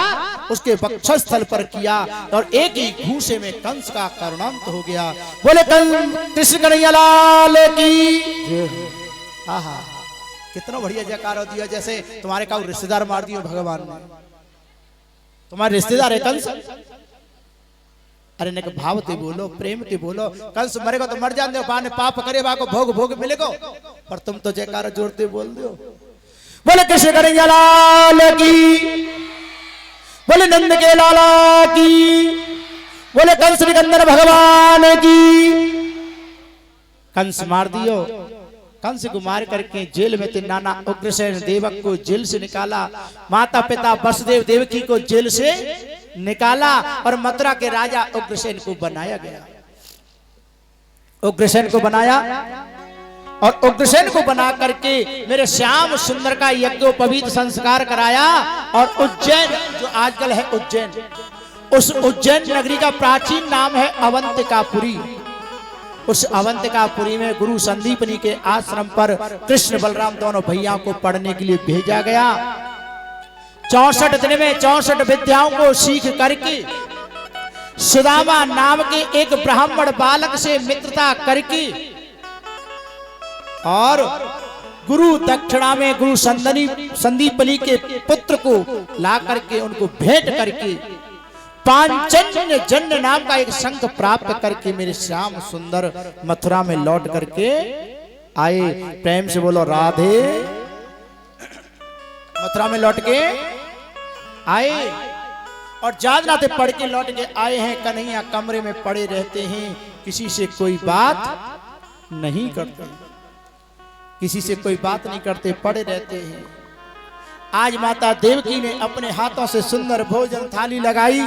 उसके वक्षस्थल पर किया, और एक ही घूसे में कंस का करुणांत हो गया। बोले कृष्ण कन्हैया लाल की। आहा, कितना बढ़िया जयकार दिया, जैसे तुम्हारे का रिश्तेदार मार दियो भगवान ने। तुम्हारे रिश्तेदार है कंस? अरे ने भाव ते बोलो, प्रेम ते बोलो। कंस मरेगा तो मर जाने, बाने पाप करे बा को भोग भोग मिलेगा, पर तुम तो जयकार जोड़ते बोल दो। बोले कृष्ण कन्हैया लाल की, बोले नंद के लाला की, बोले कंस निकंदन भगवान की। कंस मार दियो। कंस को मार करके जेल में थे नाना उग्रसेन देवक को जेल से निकाला, माता पिता वसुदेव देवकी को जेल से निकाला, और मथुरा के राजा उग्रसेन को बनाया गया। उग्रसेन को बनाया, और उग्रसेन को बना करके मेरे श्याम सुंदर का यज्ञोपवीत संस्कार कराया। और उज्जैन जो आजकल है उज्जैन, उस उज्जैन नगरी का प्राचीन नाम है अवंतिकापुरी। उस अवंतिकापुरी में गुरु संदीपनी के आश्रम पर कृष्ण बलराम दोनों भैया को पढ़ने के लिए भेजा गया। 64 दिन में 64 विद्याओं को सीख करके सुदामा नाम के एक ब्राह्मण बालक से मित्रता करके, और गुरु दक्षिणा में गुरु संदीपनी के पुत्र को ला करके उनको भेंट करके पांचजन्य जन्य नाम का एक शंख प्राप्त करके मेरे श्याम सुंदर मथुरा में लौट करके आए। प्रेम से बोलो राधे। मथुरा में लौट के आए, और जागनाते पढ़ के लौट के आए हैं। कन्हैया कमरे में पड़े रहते हैं, किसी से कोई बात नहीं करते, किसी से कोई बात नहीं करते, पड़े रहते हैं। आज माता देवकी ने अपने हाथों से सुंदर भोजन थाली लगाई,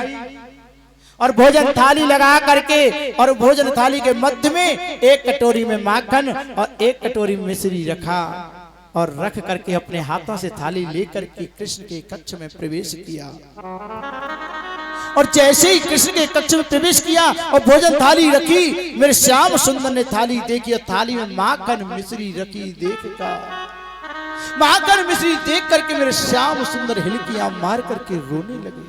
और भोजन थाली लगा करके, और भोजन थाली के मध्य में एक कटोरी में माखन और एक कटोरी में मिश्री रखा, और रख करके अपने हाथों से थाली लेकर के कृष्ण के कक्ष में प्रवेश किया। और जैसे ही कृष्ण के कक्ष में प्रवेश किया और भोजन थाली रखी, मेरे श्याम सुंदर ने थाली देखी, थाली में माखन मिश्री रखी। देखकर माखन मिश्री देख करके मेरे श्याम सुंदर हिलकियां मार करके रोने लगे,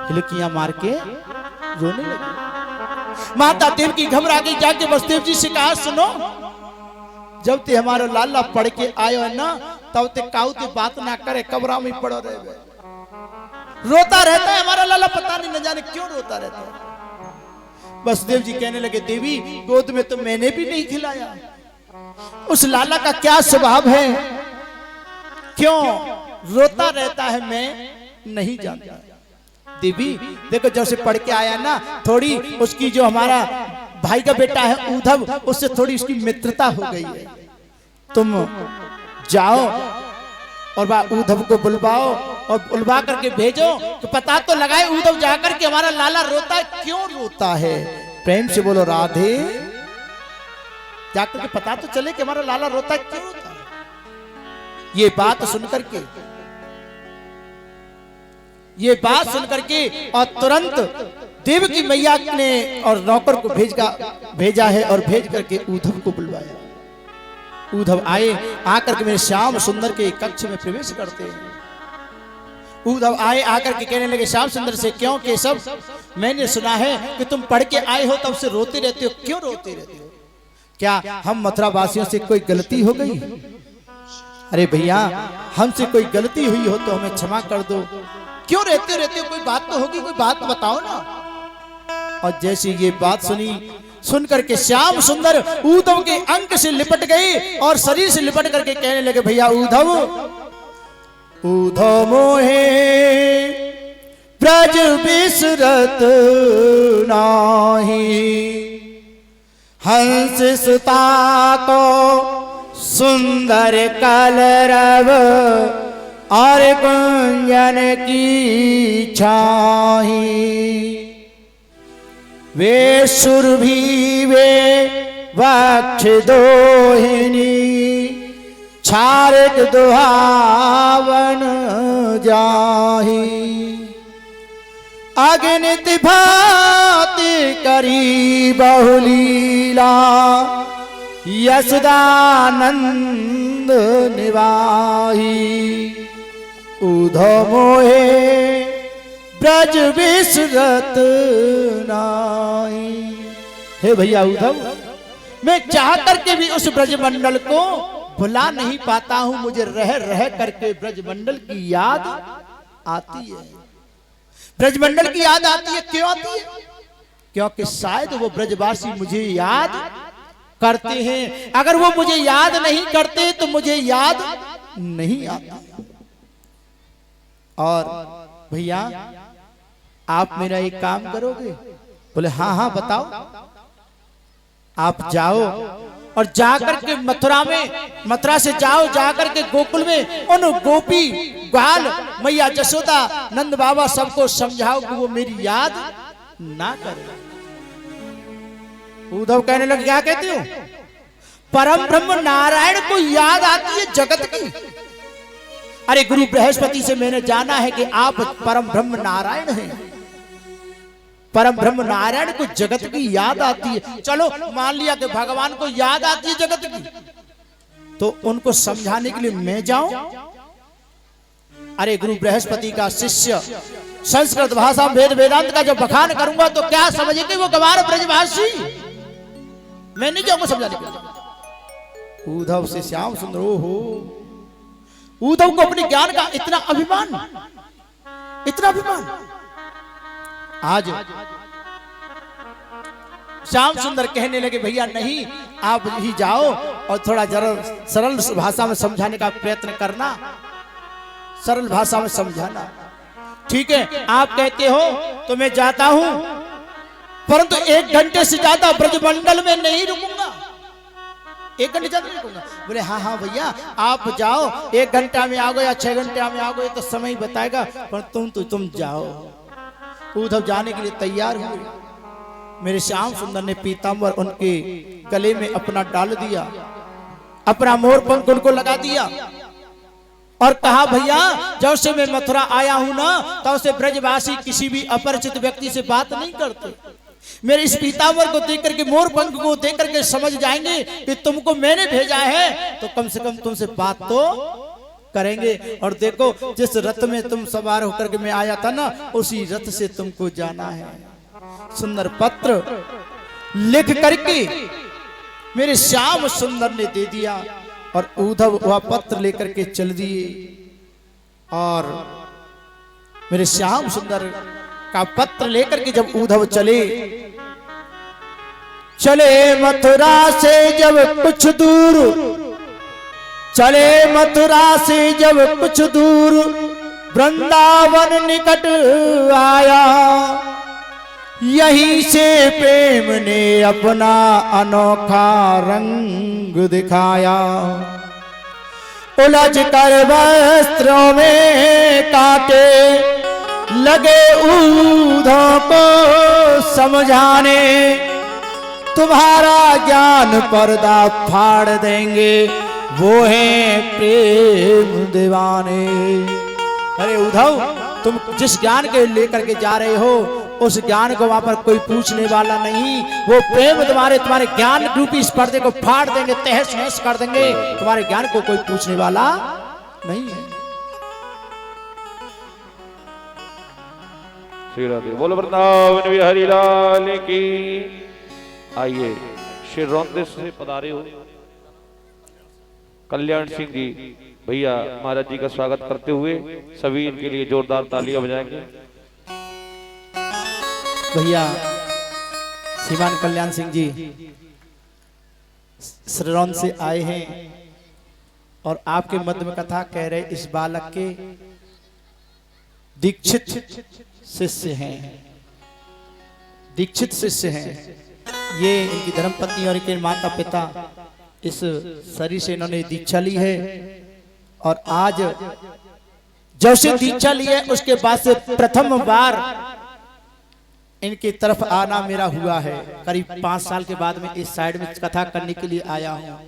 हिलकियां मार के रोने लगे। माता देवकी घबरा गई, जाके वसुदेव जी से कहा सुनो, जब ते हमारा लाला पढ़ के आयो है ना, तब ते काऊ ते बात ना करे, कब्रा में पड़ो रहे, रोता रहता है हमारा लाला, पता नहीं न जाने क्यों रोता रहता है। वसुदेव जी कहने लगे देवी, गोद में तो मैंने भी नहीं खिलाया, उस लाला का क्या स्वभाव है, क्यों रोता रहता है, मैं नहीं जानता। देवी देखो, जब से पढ़ के आया ना, थोड़ी उसकी जो हमारा भाई का बेटा है उद्धव, उससे थोड़ी उसकी मित्रता हो गई है। तुम जाओ और उद्धव को बुलवाओ, और बुलवा करके भेजो, तो पता तो लगाए उद्धव जाकर के हमारा लाला रोता है, क्यों रोता है। प्रेम से बोलो राधे। जाकर के पता तो चले कि हमारा लाला रोता है, क्यों रोता है। ये बात सुनकर के, ये बात सुनकर के, और तुरंत देवकी मैया ने और नौकर को भेजा है, और भेज करके उद्धव को बुलवाया। उद्धव आए, आकर के मेरे श्याम सुंदर के कक्ष में प्रवेश करते हैं। उद्धव आए, आकर के कहने लगे श्याम सुंदर से, क्यों केशव, मैंने सुना है कि तुम पढ़ के आए हो तब से रोते रहते हो, क्यों रोते रहते हो, क्या हम मथुरा वासियों से कोई गलती हो गई। अरे भैया, हमसे कोई गलती हुई हो तो हमें क्षमा कर दो, क्यों रहते रहते हो, कोई बात तो होगी, कोई बात बताओ ना। और जैसी ये बात सुनी, सुन करके श्याम सुंदर उद्धव के अंक से लिपट गए और शरीर से लिपट करके कहने लगे, भैया उद्धव, उद्धव मोहे ब्रज बिसरत नाही, हंस सुता को सुंदर कलरव और कुंजन की छाही, वे सुरभि वे वक्ष दोहिनी, छारिक दुहावन जाही, अगणित भांति करी बहुलीला, यशदानंद निवाही, उद्धव मोहे ब्रज बिसरत नाही। हे भैया उद्धव, मैं चाह करके भी उस ब्रजमंडल को भुला नहीं पाता हूं, मुझे रह रह करके ब्रजमंडल की याद आती है। ब्रजमंडल की याद आती है, क्यों आती है? क्योंकि शायद वो ब्रजवासी मुझे याद करते हैं, अगर वो मुझे याद नहीं करते तो मुझे याद नहीं आता। और भैया आप मेरा एक काम करोगे? बोले हाँ हाँ बताओ। आप जाओ और जाकर के मथुरा में, मथुरा से जाओ जाकर के गोकुल में उन गोपी ग्वाल मैया जसोदा नंद बाबा सबको समझाओ कि वो मेरी याद ना करे। उद्धव कहने लगे, क्या कहते हो? परम ब्रह्म नारायण को याद आती है जगत की। अरे गुरु बृहस्पति से मैंने जाना है कि आप परम ब्रह्म नारायण हैं। परम ब्रह्म नारायण को जगत की याद आती है। चलो मान लिया कि भगवान को याद आती है जगत की, तो उनको समझाने के लिए मैं जाऊं? अरे गुरु बृहस्पति का शिष्य संस्कृत भाषा वेद वेदांत का जब बखान करूंगा तो क्या समझेंगे वो गवार ब्रजभाषी? मैं नहीं जाऊंगा समझाने के लिए। उद्धव से श्याम सुंदर, ओहो, उद्धव को अपने ज्ञान का इतना अभिमान, इतना अभिमान। आज श्याम सुंदर कहने लगे, भैया नहीं, आप ही जाओ और थोड़ा जरा सरल भाषा में समझाने का प्रयत्न करना, सरल भाषा में समझाना। ठीक है, आप कहते हो तो मैं जाता हूं, परंतु 1 घंटे से ज्यादा ब्रजमंडल में नहीं रुकूंगा। 1 घंटे ज्यादा नहीं रुकूंगा। बोले हाँ हाँ भैया आप जाओ, 1 घंटा में आओगे या 6 घंटे में आओगे तो समय बताएगा, पर तुम जाओ। उद्धव जाने के लिए तैयार हुए। मेरे श्याम सुंदर ने पीतांबर उनके गले में अपना डाल दिया, अपना मोर पंख उनको लगा दिया और कहा, भैया जब से मैं मथुरा आया हूं ना, तब से ब्रजवासी किसी भी अपरिचित व्यक्ति से बात नहीं करते। मेरे इस पीतांबर को देख करके, मोर पंख को देख करके समझ जाएंगे कि तुमको मैंने भेजा है, तो कम से कम तुमसे बात तो करेंगे। और देखो जिस रथ में तुम सवार होकर के मैं आया था ना, उसी रथ से तुमको जाना है। सुंदर पत्र लिख करके मेरे श्याम सुंदर ने दे दिया और उद्धव वह पत्र लेकर के चल दिए। और मेरे श्याम सुंदर का पत्र लेकर के जब उद्धव चले मथुरा से जब कुछ दूर, चले मथुरा से जब कुछ दूर, वृंदावन निकट आया। यहीं से प्रेम ने अपना अनोखा रंग दिखाया। उलझ कर वस्त्रों में कांटे लगे उद्धव को समझाने, तुम्हारा ज्ञान पर्दा फाड़ देंगे, वो है प्रेम दीवाने। अरे उद्धव, तुम जिस ज्ञान के लेकर के जा रहे हो उस ज्ञान को वहां पर कोई पूछने वाला नहीं। वो प्रेम तुम्हारे ज्ञान रूपी इस पर्दे को फाड़ देंगे, तहस नहस कर देंगे। तुम्हारे ज्ञान को कोई पूछने वाला नहीं है। श्री राधे बोलो, वृंदावन बिहारी लाल की। आइए श्री रौंदे से पधारे हो कल्याण सिंह जी भैया महाराज जी का स्वागत करते हुए सभी इनके लिए जोरदार तालियां बजाएंगे। भैया श्रीमान कल्याण सिंह जी श्रीरौन से आए हैं और आपके मध्य में कथा कह रहे इस बालक के दीक्षित शिष्य हैं, दीक्षित शिष्य हैं। ये इनकी धर्मपत्नी और इनके माता पिता इस शरीर से इन्होंने दीक्षा ली है और आज जब से दीक्षा ली है उसके बाद से प्रथम बार इनकी तरफ आना मेरा हुआ है। करीब 5 साल के बाद में इस साइड में कथा करने के लिए आया हूँ।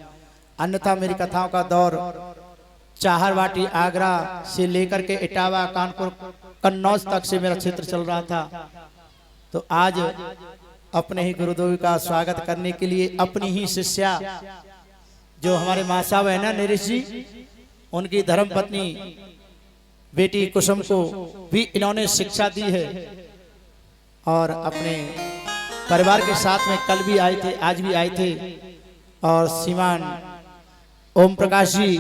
अन्यथा मेरी कथाओं का दौर चाहरवाटी आगरा से लेकर के इटावा कानपुर कन्नौज तक से मेरा क्षेत्र चल रहा था। तो आज अपने ही गुरुदेव का स्वागत करने के लिए अपनी ही शिष्या जो हमारे माँ साहब है ना नरेश जी, उनकी धर्मपत्नी बेटी कुसुम को भी इन्होंने शिक्षा दी है और अपने परिवार के साथ में कल भी आए थे, आज भी आए थे। और श्रीमान ओम प्रकाश जी